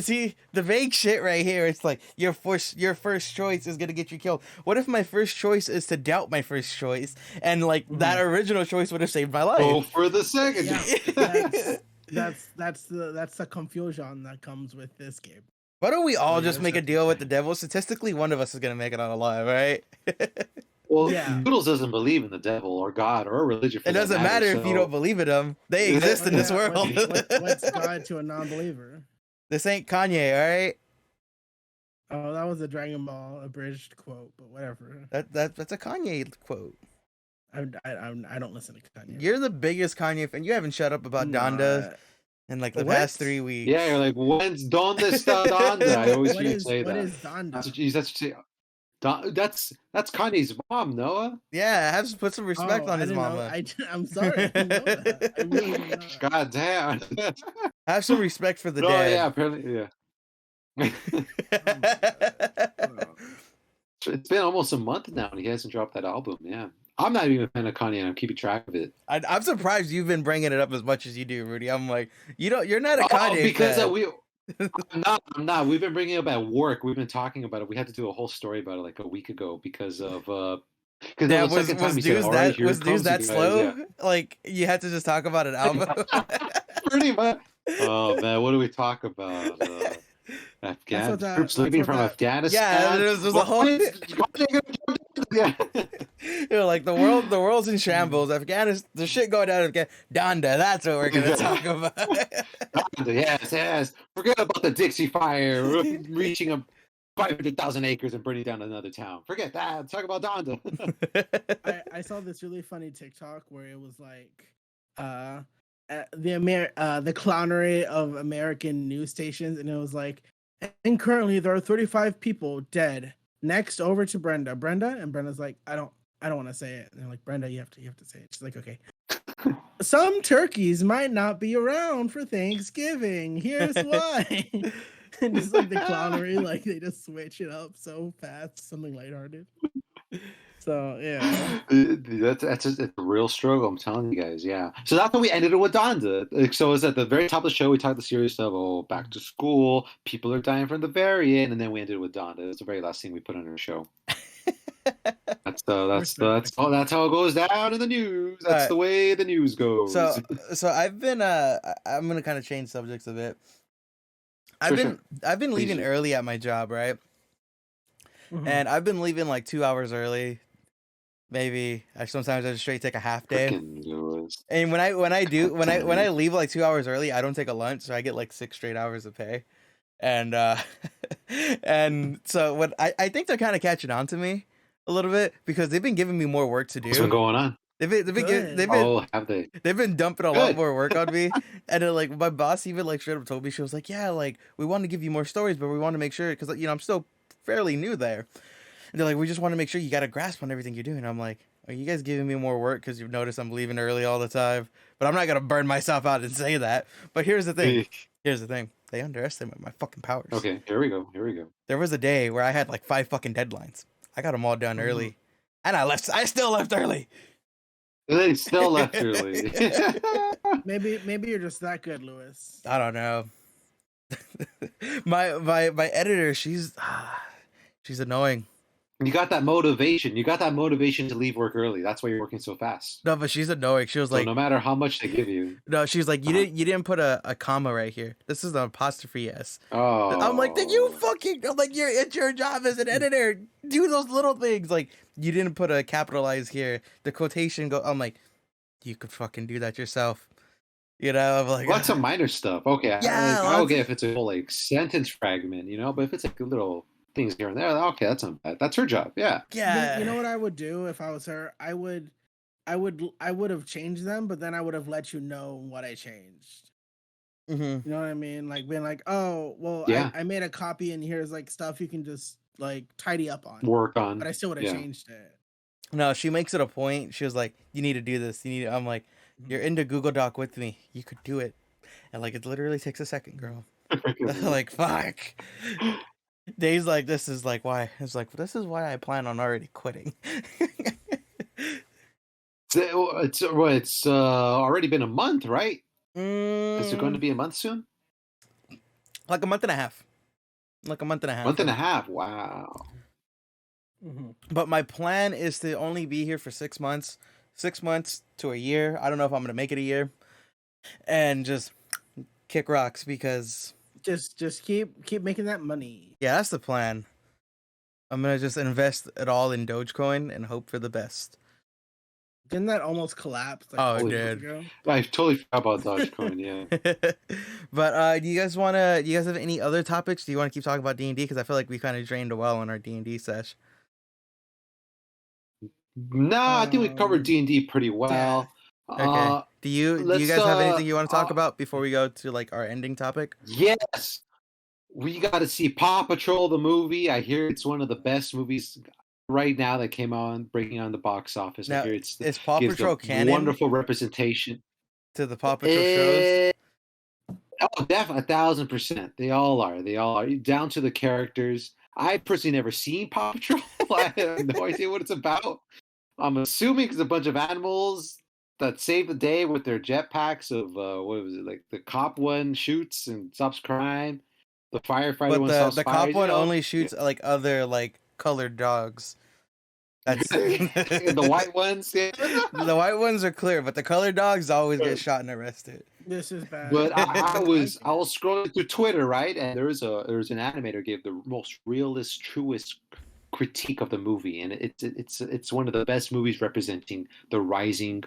see the vague shit right here? It's like your first choice is gonna get you killed. What if my first choice is to doubt my first choice, and that original choice would have saved my life? Go for the second. Yeah, that's the confusion that comes with this game. Why don't we all just make a deal with the devil? Statistically, one of us is gonna make it out alive, right? Well, Noodles doesn't believe in the devil or God or religion. It doesn't matter if you don't believe in them. They exist in this world. What's God to a non-believer? This ain't Kanye, all right? Oh, that was a Dragon Ball abridged quote, but whatever. That's a Kanye quote. I don't listen to Kanye. You're the biggest Kanye fan. You haven't shut up about Donda in the past 3 weeks. Yeah, you're like, when's Donda está Donda? I always hear you say that. What is Donda? That's Kanye's mom, Noah. Yeah, have to put some respect on his mama. I'm sorry. I didn't know that. I really didn't know that. God damn. Have some respect for the dead. Yeah, apparently, yeah. It's been almost a month now and he hasn't dropped that album. Yeah. I'm not even a fan of Kanye and I'm keeping track of it. I'm surprised you've been bringing it up as much as you do, Rudy. I'm like, you're not a Kanye because fan. I'm not. We've been bringing it up at work. We've been talking about it. We had to do a whole story about it like a week ago because of was news that slow? Yeah. Like you had to just talk about an album. Pretty much. Oh man, what do we talk about? Afghanistan. Troops leaving from Afghanistan. Yeah, there's a whole. Like the world's in shambles. Afghanistan, the shit going down in Donda. That's what we're gonna talk about. Donda, yes. Forget about the Dixie Fire reaching 500,000 acres and burning down another town. Forget that. Talk about Donda. I saw this really funny TikTok where it was like, the clownery of American news stations, and it was like, and currently there are 35 people dead. Next, over to Brenda, and Brenda's like, I don't want to say it. And they're like, Brenda, you have to say it. She's like, okay. Some turkeys might not be around for Thanksgiving. Here's why. And just like the clownery, like they just switch it up so fast, something lighthearted. So yeah, that's a real struggle. I'm telling you guys. Yeah. So that's when we ended it with Donda. So it was at the very top of the show. We talked the serious stuff. Oh, back to school. People are dying from the very end, and then we ended with Donda. It was the very last thing we put on our show. That's how it goes down in the news. That's the way the news goes. So I've been I'm gonna kind of change subjects a bit. I've been leaving early at my job, right? Mm-hmm. And I've been leaving like 2 hours early. Maybe sometimes I just straight take a half day. And when I leave like 2 hours early, I don't take a lunch, so I get like 6 straight hours of pay. And and so what I think they're kind of catching on to me a little bit because they've been giving me more work to do. What's been going on? Have they? They've been dumping a lot more work on me, and then, like my boss even like straight up told me, she was like, yeah, like we want to give you more stories, but we want to make sure because I'm still fairly new there. And they're like, we just want to make sure you got a grasp on everything you're doing. I'm like, are you guys giving me more work because you've noticed I'm leaving early all the time? But I'm not going to burn myself out and say that. But here's the thing. They underestimate my fucking powers. Okay, here we go. There was a day where I had like 5 fucking deadlines. I got them all done early. And I still left early. They still left early. Maybe you're just that good, Lewis. I don't know. my editor, she's annoying. You got that motivation. You got that motivation to leave work early. That's why you're working so fast. No, but she's annoying. She was like, no matter how much they give you. No, she's like, you didn't put a comma right here. This is an apostrophe S. Oh. I'm like, then it's your job as an editor. Do those little things. Like, you didn't put a capitalize here. The quotation I'm like, you could fucking do that yourself. I'm like, what's some minor stuff? Okay, yeah, I'll get if it's a whole like sentence fragment, but if it's like a little things here and there, okay, that's not bad. That's her job. Yeah. You know what I would do if I was her? I would I would have changed them, but then I would have let you know what I changed. Mm-hmm. You know what I mean? Like being like, oh, well, Yeah. I made a copy and here's like stuff you can just like tidy up on. Work on. But I still would have Yeah. changed it. No, she makes it a point. She was like, "You need to do this. You need." I'm like, "You're into Google Doc with me. You could do it." And like, it literally takes a second, girl. Like, fuck. Days like this is like why. It's like this is why I plan on already quitting. It's already been a month, right? Is it going to Mm, be a month soon? like a month and a half. Like a month and a half. Month and a half. Wow. Mm-hmm. But my plan is to only be here for 6 months. 6 months to a year. I don't know if I'm gonna make it a year. And just kick rocks because Just keep making that money. yeah, that's the plan. I'm gonna just invest it all in Dogecoin and hope for the best. Didn't that almost collapse? Like, Oh, a it week did. ago? I totally forgot about Dogecoin. Yeah. But do you guys have any other topics? Do you want to keep talking about D&D? Because I feel like we kind of drained a well on our D&D sesh. No, I think we covered D&D pretty well. Okay. Do you guys have anything you want to talk about before we go to like our ending topic? Yes. We got to see Paw Patrol, the movie. I hear it's one of the best movies right now that came on, breaking on the box office. Now, I hear is Paw gives Patrol a canon wonderful representation. to the Paw Patrol shows? Oh, definitely 1,000%. They all are. They all are. Down to the characters. I personally never seen Paw Patrol. I have no idea what it's about. I'm assuming it's a bunch of animals that save the day with their jetpacks of what was it, like the cop one shoots and stops crime, the firefighter But one stops the cop fires. one only shoots like other like colored dogs. That's the white ones. Yeah. The white ones are clear, but the colored dogs always get shot and arrested. This is bad. But I was scrolling through Twitter, right, and there's an animator gave the most realist, truest critique of the movie, and it's one of the best movies representing the rising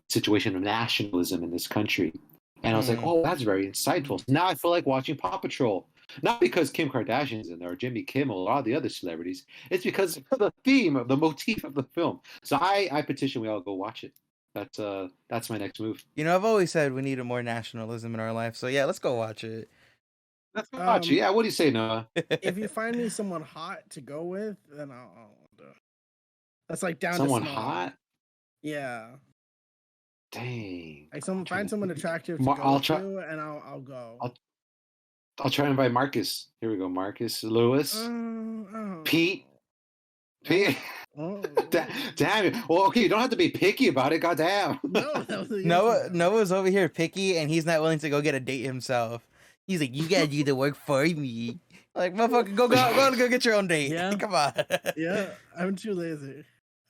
situation of nationalism in this country. And I was like, oh, that's very insightful. So now I feel like watching Paw Patrol. Not because Kim Kardashian's in there or Jimmy Kimmel or all the other celebrities. It's because of the theme of the motif of the film. So I petition we all go watch it. That's my next move. You know, I've always said we needed more nationalism in our life. So yeah, let's go watch it. Let's go watch it. Yeah, what do you say, Noah? If you find me someone hot to go with, then I'll do it. That's like down Someone to small. hot? Yeah. Dang. Like find someone attractive to I'll go try. to, and I'll go. I'll try and invite Marcus. Here we go. Marcus, Lewis, Pete. Pete. Damn it. Well, okay, you don't have to be picky about it. Goddamn. Noah's over here picky, and he's not willing to go get a date himself. He's like, you gotta do the work for me. Like, motherfucker, go get your own date. Yeah. Come on. Yeah, I'm too lazy.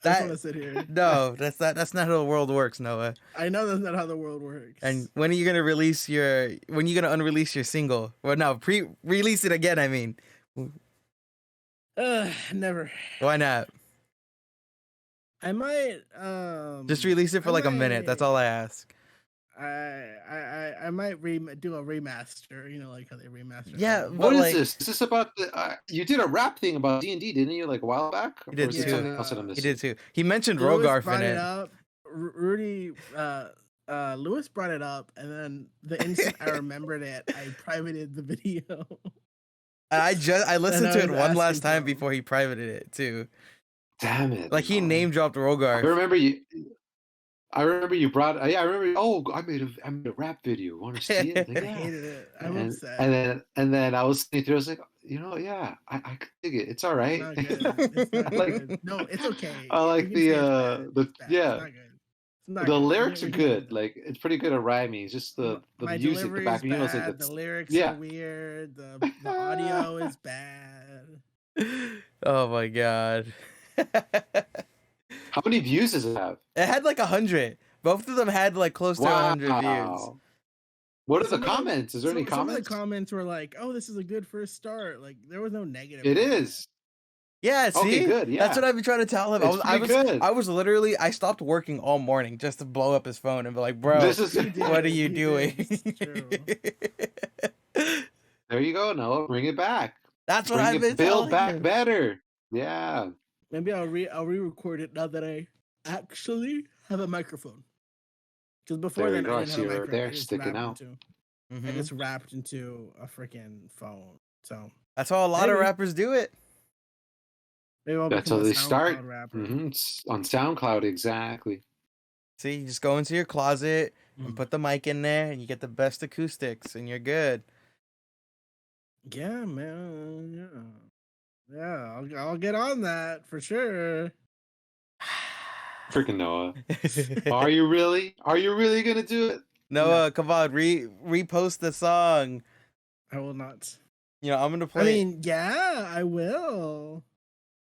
I just want to sit here. No, that's not how the world works, Noah. I know that's not how the world works. And when are you gonna unrelease your single? Well, no, release it again. I mean, never. Why not? I might just release it for like a minute. That's all I ask. I might do a remaster. You know, like how they remaster. Yeah. What is this? Is this about the? You did a rap thing about D&D, didn't you? Like a while back. He did too. He did too. He mentioned Lewis Rogarth brought in it. Up. Rudy, Lewis brought it up, and then the instant I remembered it, I privated the video. I listened to it one last time before he privated it too. Damn it! Like he name dropped Rogarth. I remember you brought. Yeah, I remember. Oh, I made a rap video. Want to see it? Like, I hated it. I'm upset. And then I was sitting through. I was like, yeah, I could dig it. It's all right. It's not good. It's not good. No, it's okay. I like the yeah. It's not the good. lyrics are good. Like it's pretty good at rhyming. It's just the music, the background. You know, it's like the lyrics are weird. The audio is bad. Oh my god. How many views does it have? It had like 100. Both of them had like close to 100 views. What are the comments? Is there any comments? Some of the comments were like, "Oh, this is a good first start." Like there was no negative. It is. Yeah, see? Okay, good. Yeah. That's what I've been trying to tell him. I was literally, I stopped working all morning just to blow up his phone and be like, bro, what are you doing? There you go, Noah. Bring it back. That's what I've been telling Build back him. better. Yeah. Maybe I'll re-record it now that I actually have a microphone. Because before There you then, go. I I didn't have see a it right microphone. there, sticking out. I just rapped into a freaking phone. So That's how a lot of maybe. rappers do it. Maybe I'll That's become how a they SoundCloud start. rapper. It's on SoundCloud, exactly. See, you just go into your closet Mm. and put the mic in there, and you get the best acoustics, and you're good. Yeah, man. Yeah, I'll get on that for sure. Freaking Noah. Are you really? Are you really gonna do it? Noah, come on, repost the song. I will not. You know, I'm gonna I play. mean, yeah, I will.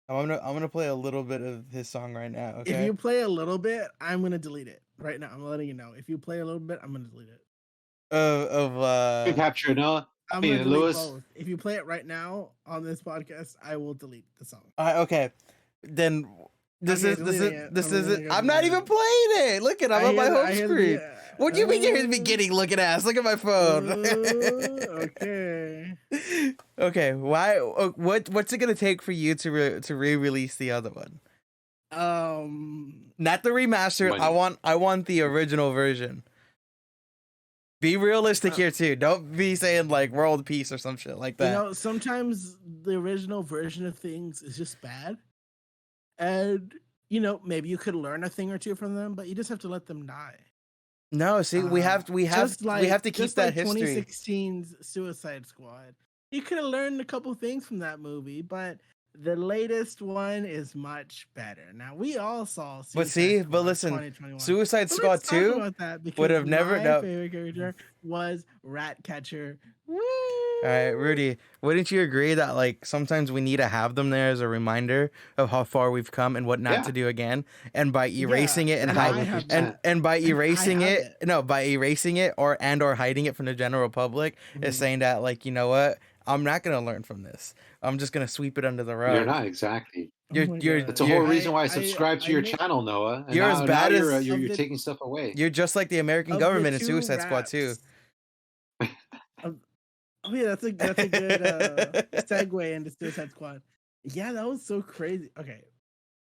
I'm gonna play a little bit of his song right now. Okay. If you play a little bit, I'm gonna delete it right now. I'm letting you know. If you play a little bit, I'm gonna delete it. Capture Noah. I'm gonna delete both. If you play it right now on this podcast, I will delete the song. Okay. Then this is. I'm not even playing it. Look at I'm on my home screen. What do you mean you're in the beginning looking ass? Look at my phone. Okay. Okay. Why? What's it gonna take for you to re-release the other one? Not the remastered. Money. I want the original version. Be realistic here too. Don't be saying like world peace or some shit like that. You know, sometimes the original version of things is just bad. And, you know, maybe you could learn a thing or two from them, but you just have to let them die. No, see, we have to keep that history. 2016's Suicide Squad. You could have learned a couple things from that movie, but the latest one is much better. Now we all saw Suicide Squad, but listen, Suicide Squad 2 would have never. My favorite character was Ratcatcher. Woo! All right, Rudy, wouldn't you agree that like sometimes we need to have them there as a reminder of how far we've come and what not to do again, and by erasing it and by erasing it or hiding it from the general public is saying that like, you know what, I'm not gonna learn from this. I'm just gonna sweep it under the rug. You're not exactly. That's the whole reason why I subscribe to your channel, Noah. And you're as bad as you're taking stuff away. You're just like the American government in Suicide Squad too. Oh yeah, that's a good segue into Suicide Squad. Yeah, that was so crazy. Okay, it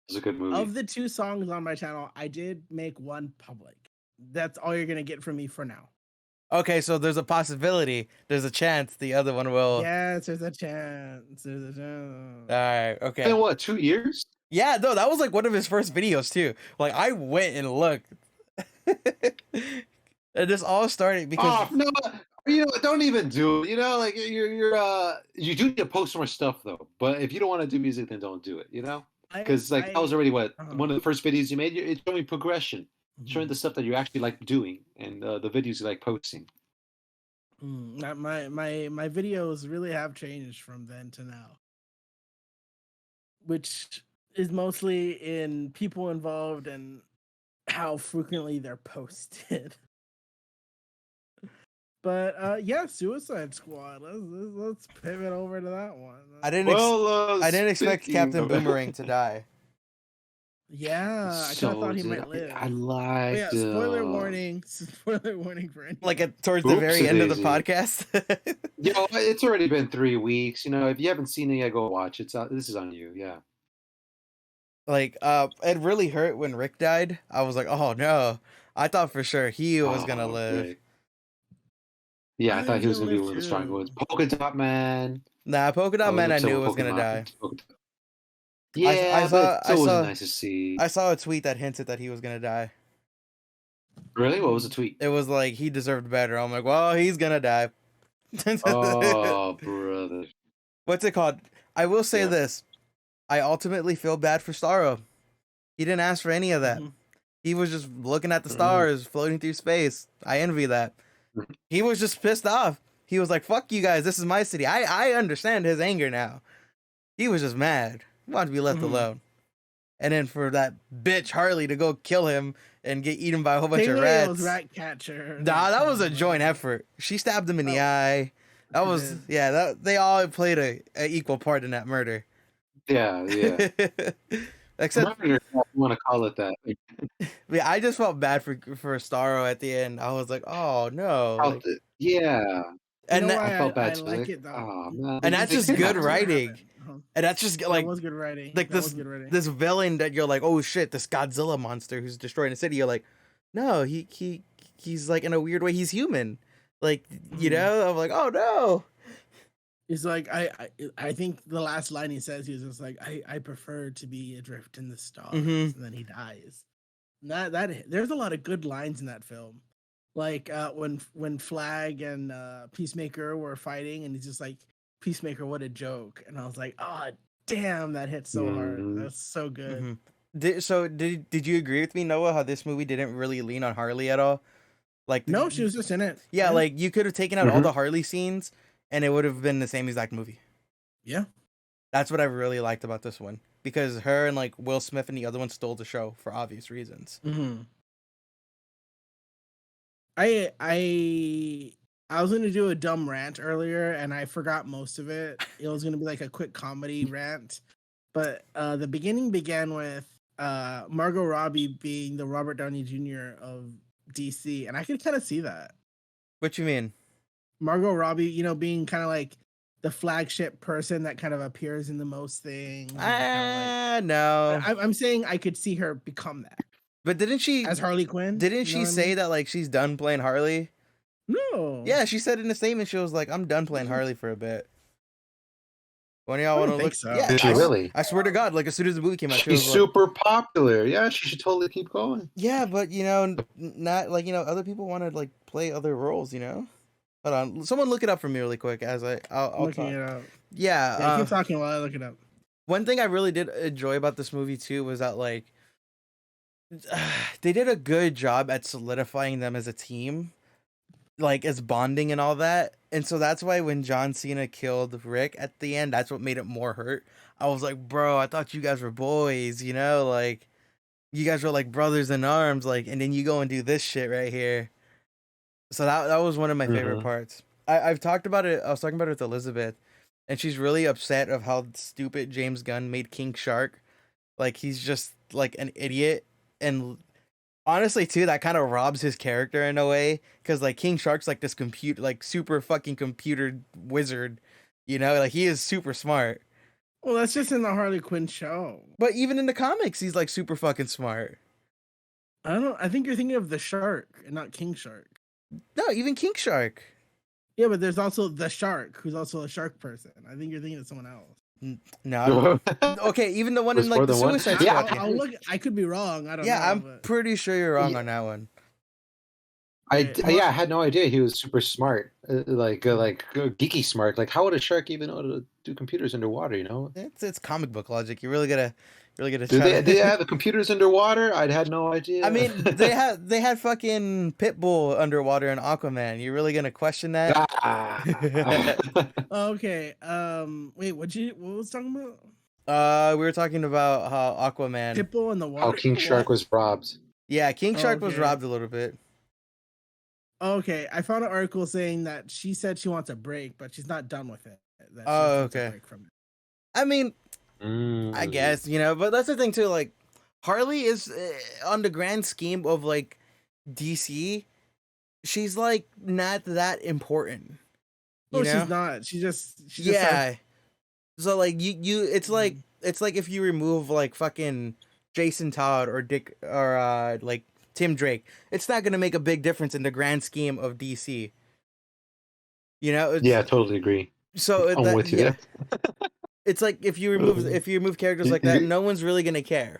was a good movie. Of the 2 songs on my channel, I did make one public. That's all you're gonna get from me for now. Okay, so there's a possibility, there's a chance the other one will. Yes, there's a chance. All right, okay. In what, 2 years? Yeah, no, that was like one of his first videos too. Like I went and looked. And this all started because no, you know, don't even do it. You know, like you do need to post more stuff though. But if you don't want to do music, then don't do it. You know, because like that was already one of the first videos you made. It's showing progression, showing the stuff that you actually like doing, and the videos you like posting. My videos really have changed from then to now, which is mostly in people involved and how frequently they're posted. But yeah, Suicide Squad. Let's pivot over to that one. I didn't expect Captain Boomerang to die. Yeah, I kind of thought he might live. I liked. Yeah, spoiler warning. Spoiler warning for anyone. Like towards the very end of the podcast. You know, it's already been 3 weeks. You know, if you haven't seen it yet, go watch it. This is on you. Yeah. Like, it really hurt when Rick died. I was like, oh no. I thought for sure he was gonna live. Rick. Yeah, I thought he was gonna be one of the stronger ones. Polka Dot Man. Nah, Polka Dot Man I knew was gonna die. Yeah, it's always nice to see. I saw a tweet that hinted that he was gonna die. Really? What was the tweet? It was like he deserved better. I'm like, well, he's gonna die. Oh, brother. What's it called? I will say this. I ultimately feel bad for Starro. He didn't ask for any of that. He was just looking at the stars floating through space. I envy that. He was just pissed off. He was like, fuck you guys, this is my city. I understand his anger now. He was just mad. He wanted to be left alone. And then for that bitch Harley to go kill him and get eaten by a whole bunch of rats. Ratcatcher. Nah, that was a joint effort. She stabbed him in the eye. That was, they all played a equal part in that murder. Yeah. Except murder, I want to call it that. Yeah, I just felt bad for Starro at the end. I was like, oh no. Yeah. And I felt bad I like it though. Oh, man. And that's just good writing. And that's just like that was good writing. Like that was good writing. this villain that you're like, oh shit, this Godzilla monster who's destroying the city. You're like, no, he's like in a weird way, he's human. Like, you know, I'm like, oh no. He's like, I think the last line he says, he was just like, I prefer to be adrift in the stars, and then he dies. And that there's a lot of good lines in that film, like when Flag and Peacemaker were fighting, and he's just like, Peacemaker, what a joke, and I was like, oh damn, that hit so hard. That's so good. Did you agree with me, Noah, how this movie didn't really lean on Harley at all? Like, no, she was just in it. Yeah, like you could have taken out all the Harley scenes, and it would have been the same exact movie. Yeah. That's what I really liked about this one. Because her and like Will Smith and the other one stole the show for obvious reasons. I was gonna do a dumb rant earlier and I forgot most of it. It was gonna be like a quick comedy rant. But the beginning began with Margot Robbie being the Robert Downey Jr. of DC, and I could kind of see that. What you mean? Margot Robbie, you know, being kind of like the flagship person that kind of appears in the most things. No. I'm saying I could see her become that. But didn't she as Harley Quinn? Didn't she say that like she's done playing Harley? No. Yeah, she said in a statement she was like, "I'm done playing Harley for a bit." When y'all want to look? So. Yeah, she really? I swear to God, like as soon as the movie came out, she's super popular. Yeah, she should totally keep going. Yeah, but you know, not like, you know, other people want to like play other roles. You know. Hold on, someone look it up for me really quick as I'll looking it up. Yeah, keep talking while I look it up. One thing I really did enjoy about this movie too was that like they did a good job at solidifying them as a team, like as bonding and all that. And so that's why when John Cena killed Rick at the end, that's what made it more hurt. I was like, bro, I thought you guys were boys, you know, like you guys were like brothers in arms, like, and then you go and do this shit right here. So that was one of my favorite parts. I've talked about it. I was talking about it with Elizabeth, and she's really upset of how stupid James Gunn made King Shark. Like he's just like an idiot, and honestly too, that kind of robs his character in a way, because like King Shark's like this like super fucking computer wizard, you know, like he is super smart. Well, that's just in the Harley Quinn show. But even in the comics, he's like super fucking smart. I think you're thinking of the Shark and not King Shark. No, even King Shark. Yeah, but there's also the Shark, who's also a shark person. I think you're thinking of someone else. No. Okay, even the one in like the Suicide Squad. I'll look. I could be wrong. I don't know. Yeah, I'm pretty sure you're wrong on that one. I had no idea he was super smart, like geeky smart. Like, how would a shark even know to do computers underwater? You know, it's comic book logic. You really gotta. Do they have the computers underwater? I'd had no idea. I mean, they had fucking Pitbull underwater in Aquaman. You really gonna question that? Okay. Wait, what was talking about? We were talking about how Aquaman, Pitbull in the water. How King Shark was robbed. Yeah, King Shark was robbed a little bit. Okay, I found an article saying that she said she wants a break, but she's not done with it. Okay. Break from it. I mean, I guess, you know, but that's the thing too. Like, Harley is on the grand scheme of like DC, she's like not that important. No, she's not. She just so like it's like if you remove like fucking Jason Todd or Dick or like Tim Drake, it's not gonna make a big difference in the grand scheme of DC. You know? Yeah, I totally agree. So I'm with you there. It's like if you remove characters like that, no one's really gonna care.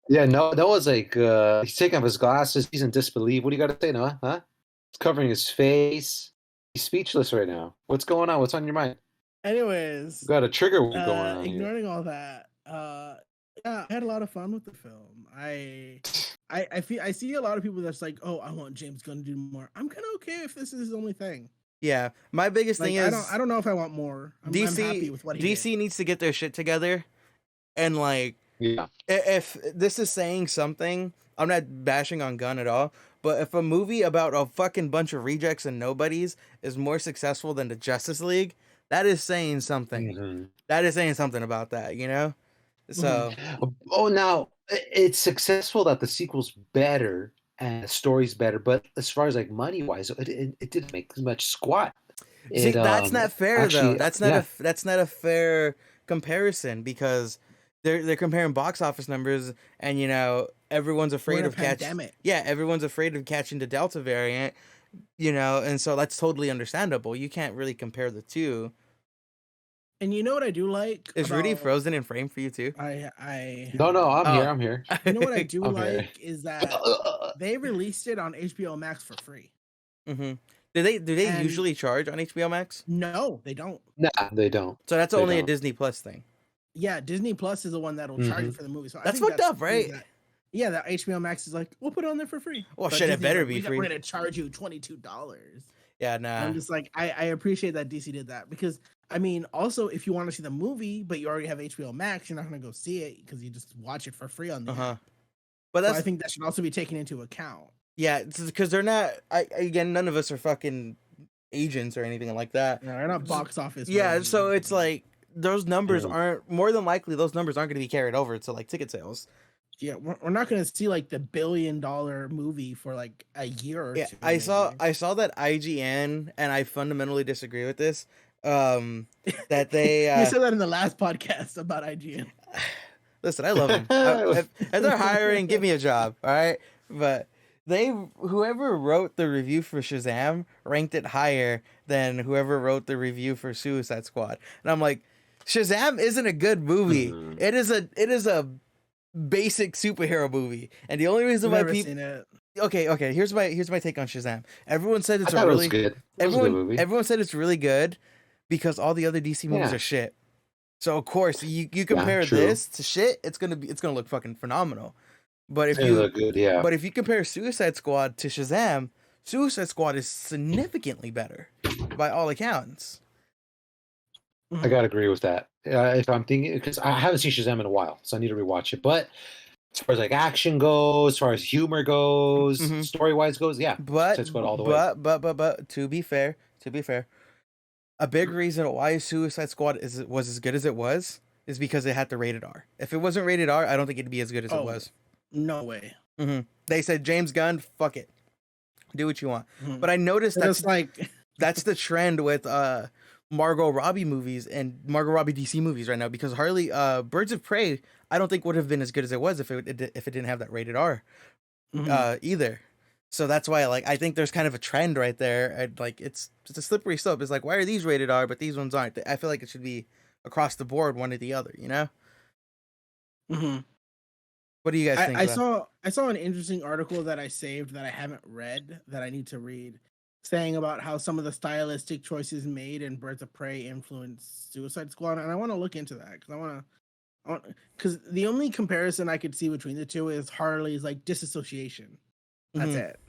Yeah, no, that was like he's taking off his glasses. He's in disbelief. What do you got to say, Noah? Huh? He's covering his face. He's speechless right now. What's going on? What's on your mind? Anyways, we got a trigger going on. Ignoring all that, yeah, I had a lot of fun with the film. I see a lot of people that's like, oh, I want James Gunn to do more. I'm kind of okay if this is his only thing. Yeah, my biggest thing is I don't know if I want more. I'm happy with what he DC did. needs to get their shit together, and like, if this is saying something, I'm not bashing on Gunn at all, but if a movie about a fucking bunch of rejects and nobodies is more successful than the Justice League, that is saying something. Mm-hmm. That is saying something about that, you know. So, now it's successful that the sequel's better. And the story's better, but as far as like money wise, it didn't make much squat. See, that's not fair though. Actually, yeah. That's not a fair comparison because they're comparing box office numbers, and everyone's We're afraid in a of catch. pandemic. Yeah, everyone's afraid of catching the Delta variant. And so that's totally understandable. You can't really compare the two. And you know what I do like Is Rudy about frozen in frame for you too? I No, no, I'm here. Oh. I'm here. you know what I do I'm here. like is that they released it on HBO Max for free. Mm-hmm. Do they And- usually charge on HBO Max? No, they don't. Nah, they don't. So that's They only a don't. Disney Plus thing. Yeah, Disney Plus is the one that'll charge you for the movie. So I That's think fucked up, right? Yeah, that HBO Max is like, we'll put it on there for free. Well, But shit, it Disney's better like, be free. We're gonna charge you $22. Yeah, nah. I'm just like, I appreciate that DC did that because I mean, also if you want to see the movie, but you already have HBO Max, you're not gonna go see it because you just watch it for free on the app. But So I think that should also be taken into account. Yeah, because they're not. Again, none of us are fucking agents or anything like that. They're not box office. Yeah, movies. so it's like those numbers aren't more than likely. Those numbers aren't going to be carried over to like ticket sales. Yeah, we're not going to see like the $1 billion movie for like a year or two. I saw that IGN, and I fundamentally disagree with this. That they you said that in the last podcast about IGN. Listen, I love them. If they're hiring, give me a job, all right? But whoever wrote the review for Shazam ranked it higher than whoever wrote the review for Suicide Squad. And I'm like, Shazam isn't a good movie. It is a basic superhero movie. And the only reason why people Okay, here's my take on Shazam. Everyone said it's really good. Everyone said it's really good because all the other DC movies are shit. So of course you compare this to shit, it's gonna look fucking phenomenal. But if you look good, yeah. But if you compare Suicide Squad to Shazam, Suicide Squad is significantly better by all accounts. I gotta agree with that. If I'm thinking, because I haven't seen Shazam in a while, so I need to rewatch it. But as far as like action goes, as far as humor goes, story wise goes, yeah. But Squad all the way. But to be fair, a big reason why Suicide Squad was as good as it was is because it had the rated R. If it wasn't rated R, I don't think it'd be as good as it was. No way. They said, James Gunn, fuck it, do what you want. But I noticed that's the trend with Margot Robbie movies and Margot Robbie DC movies right now, because Birds of Prey, I don't think would have been as good as it was if it didn't have that rated R either. So that's why I think there's kind of a trend right there. And it's a slippery slope. It's like, why are these rated R but these ones aren't? I feel like it should be across the board, one or the other, you know? What do you guys think? I saw an interesting article that I saved that I haven't read that I need to read, saying about how some of the stylistic choices made in Birds of Prey influenced Suicide Squad, and I want to look into that because the only comparison I could see between the two is Harley's like disassociation. That's it.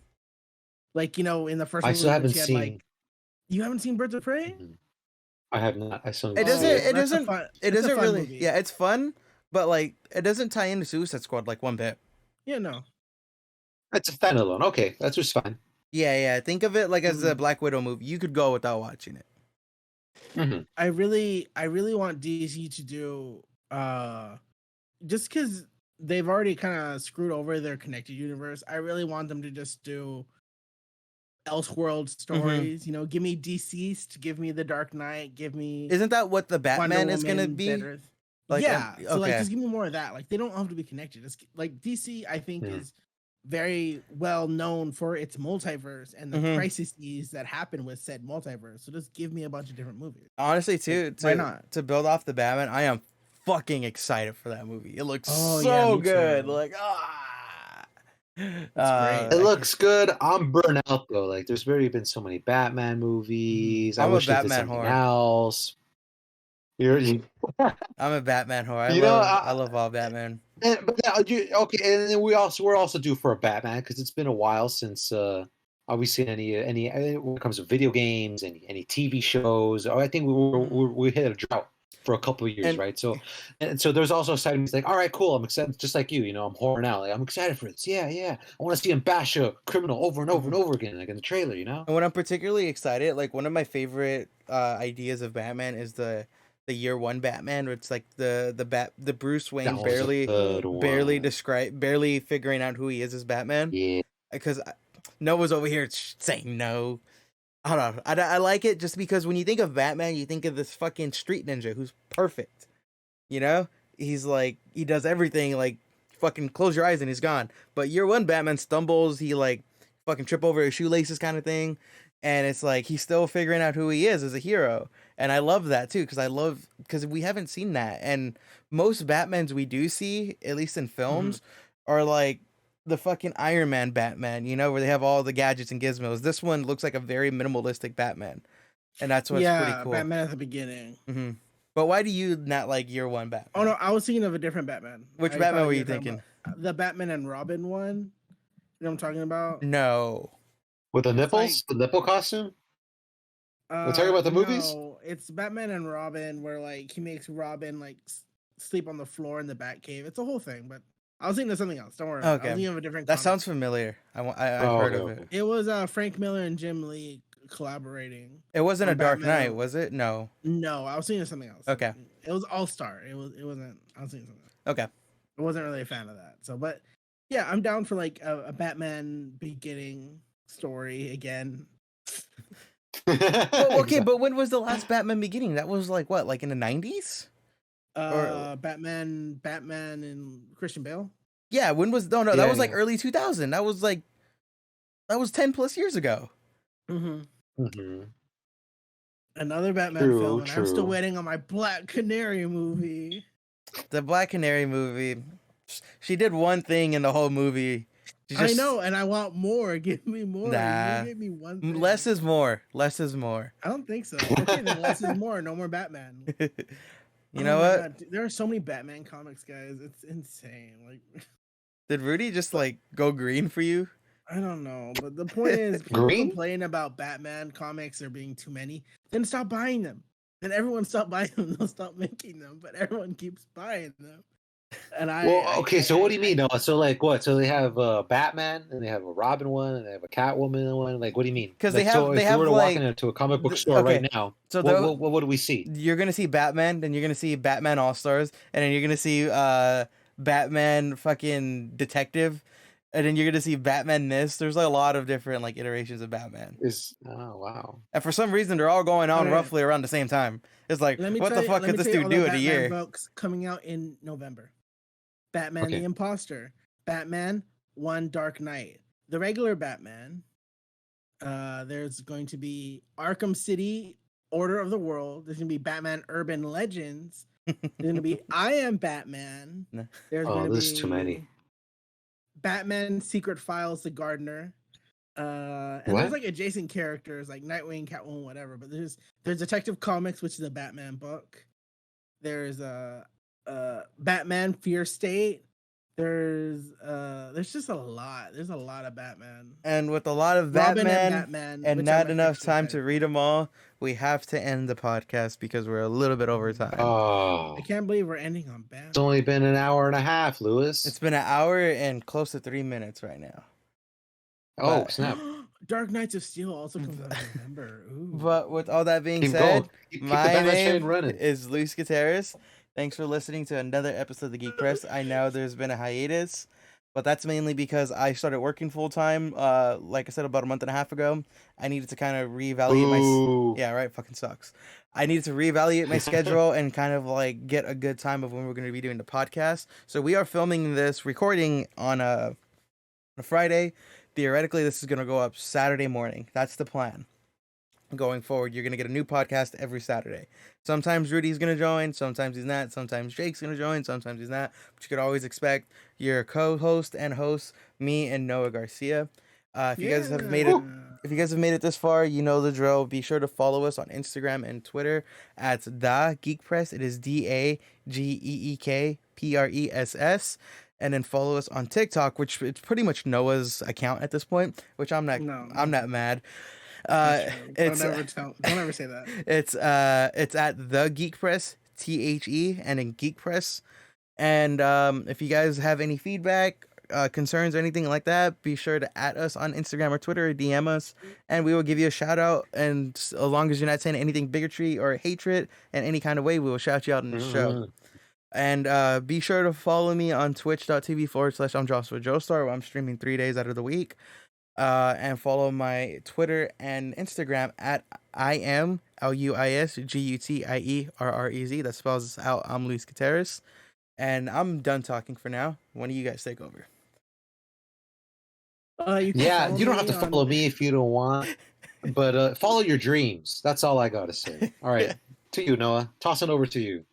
Like, in the first I movie, still haven't seen. You haven't seen Birds of Prey? I have not. I still. It doesn't really. Movie. Yeah, it's fun, but it doesn't tie into Suicide Squad like one bit. Yeah, no. It's a standalone. Okay, that's just fine. Yeah. Think of it like as a Black Widow movie. You could go without watching it. I really want DC to do just because they've already kind of screwed over their connected universe. I really want them to just do Elseworld stories. Give me Deceased, give me The Dark Knight, give me. Isn't that what the Batman is gonna be? Just give me more of that. Like, they don't have to be connected. It's like DC, I think, is very well known for its multiverse and the crises that happen with said multiverse. So just give me a bunch of different movies. Honestly, too, why not? To build off the Batman, I am fucking excited for that movie. It looks good. Too. It looks good. I'm burnt out though. Like, there's already been so many Batman movies. I wish they did something else. I'm a Batman whore. I love all Batman. And then we're also due for a Batman because it's been a while since we seen any when it comes to video games, any TV shows. I think we hit a drought for a couple of years, right? So there's also side of me like, all right, cool. I'm excited, just like you. I'm whoring out. Like, I'm excited for this. Yeah. I want to see him bash a criminal over and over and over again, like in the trailer. And when I'm particularly excited, like one of my favorite ideas of Batman is the year one Batman, where it's like the Bruce Wayne barely figuring out who he is as Batman. Yeah. Because Noah's over here saying no. I don't know. I like it just because when you think of Batman, you think of this fucking street ninja who's perfect. You know, he's like he does everything like fucking close your eyes and he's gone. But year one, Batman stumbles. He like fucking trip over his shoelaces kind of thing, and it's like he's still figuring out who he is as a hero. And I love that too because we haven't seen that, and most Batmans we do see, at least in films, are like the fucking Iron Man Batman, you know, where they have all the gadgets and gizmos. This one looks like a very minimalistic Batman, and that's what's pretty cool. Batman at the beginning. Mm-hmm. But why do you not like year one Batman? Oh no, I was thinking of a different Batman. Which Batman were you thinking? The Batman and Robin one. You know what I'm talking about? No. With the nipples, the nipple costume. We're talking about the movies. No, it's Batman and Robin, where like he makes Robin like sleep on the floor in the Batcave. It's a whole thing, but I was thinking of something else. Don't worry. Okay. I was thinking of a different. That sounds familiar. I've heard of it. It was Frank Miller and Jim Lee collaborating. It wasn't a Dark Batman. Knight, was it? No. No, I was thinking of something else. Okay. It was All Star. It wasn't. I was thinking something else. Okay. I wasn't really a fan of that. So, but yeah, I'm down for like a Batman beginning story again. Well, okay, but when was the last Batman beginning? That was like what, like in the 90s? Batman and Christian Bale. Yeah, when was that was like early 2000. That was 10 plus years ago. Another Batman film, and I'm still waiting on my Black Canary movie. The Black Canary movie. She did one thing in the whole movie. I know, and I want more. Give me more. Nah. You gave me one thing. Less is more. Less is more. I don't think so. Okay, then less is more. No more Batman. You know what? God. There are so many Batman comics, guys. It's insane. Like, did Rudy just like go green for you? I don't know, but the point is, people complain about Batman comics there being too many. Then stop buying them. Then everyone stop buying them. They'll stop making them, but everyone keeps buying them. And so what do you mean? No, so like what? So they have Batman, and they have a Robin one, and they have a Catwoman one. Like, what do you mean? Because they have walking into a comic book store right now. So what do we see? You're gonna see Batman, then you're gonna see Batman All Stars, and then you're gonna see Batman fucking Detective, and then you're gonna see Batman this. There's like a lot of different like iterations of Batman. Oh wow! And for some reason, they're all going on roughly around the same time. It's like, what the fuck could this dude do in a year? Books coming out in November. Batman the Imposter, Batman One Dark Knight, the regular Batman. There's going to be Arkham City, Order of the World. There's going to be Batman Urban Legends. There's going to be I Am Batman. There's too many. Batman Secret Files, The Gardener. And there's like adjacent characters like Nightwing, Catwoman, whatever. But there's Detective Comics, which is a Batman book. There's Batman Fear State. There's just a lot. There's a lot of Batman. And with a lot of Batman and not enough time to read them all, we have to end the podcast because we're a little bit over time. Oh, I can't believe we're ending on Batman. It's only been an hour and a half, Lewis. It's been an hour and close to 3 minutes right now. Oh, snap. Dark Knights of Steel also comes out in November. Ooh. But with all that being said, my name is Luis Gutierrez. Thanks for listening to another episode of the Geek Press. I know there's been a hiatus, but that's mainly because I started working full time. Like I said, about a month and a half ago. I needed to kind of reevaluate yeah, right. Fucking sucks. I needed to reevaluate my schedule and kind of like get a good time of when we're going to be doing the podcast. So we are filming this recording on a Friday. Theoretically, this is going to go up Saturday morning. That's the plan. Going forward, you're going to get a new podcast every Saturday. Sometimes Rudy's going to join, sometimes he's not, sometimes Jake's going to join, sometimes he's not. But you could always expect your co-host and host, me and Noah Garcia. If you guys have made it this far, you know the drill. Be sure to follow us on Instagram and Twitter at The Geek Press. It is DAGEEKPRESS. And then follow us on TikTok, which it's pretty much Noah's account at this point, which I'm not mad. Don't ever say that. It's at The Geek Press, THE, and in Geek Press. And if you guys have any feedback, concerns, or anything like that, be sure to @ us on Instagram or Twitter, or DM us, and we will give you a shout out. And as long as you're not saying anything bigotry or hatred in any kind of way, we will shout you out in the show. And be sure to follow me on twitch.tv/I'm Joshua Joestar, where I'm streaming 3 days out of the week. And follow my Twitter and Instagram at IamLuisGutierrez. That spells out I'm Luis Gutierrez. And I'm done talking for now. One of you guys take over. You can Yeah, follow you don't have me to follow me if you don't want, but follow your dreams. That's all I gotta say. All right, to you, Noah. Toss it over to you.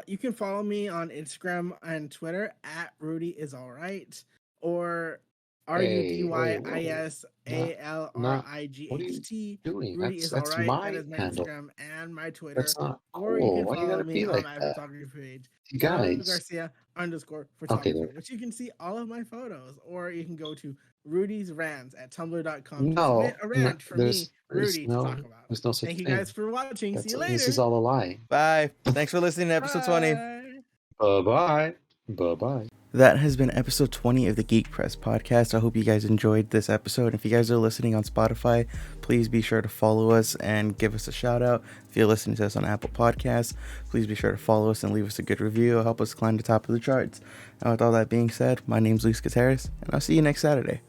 You can follow me on Instagram and Twitter at Rudy is alright or RUDYISALRIGHT. Doing? Rudy is That's alright. That my is my handle. Instagram and my Twitter. That's not Or you cool. can Why you follow gotta me be on like my that? photography page, You Noah guys. Garcia _ Okay, photography, there. which you can see all of my photos. Or you can go to Rudy's Rants at tumblr.com to No, submit a rant for me, there's Rudy, to talk about. there's no such Thank you thing. guys for watching. See you later. This is all a lie. Bye. Thanks for listening to episode 20. Bye. Bye-bye. Bye-bye. That has been episode 20 of the Geek Press podcast. I hope you guys enjoyed this episode. If you guys are listening on Spotify, please be sure to follow us and give us a shout out. If you're listening to us on Apple Podcasts, please be sure to follow us and leave us a good review. It'll help us climb the top of the charts. And with all that being said, my name's Luis Gutierrez, and I'll see you next Saturday.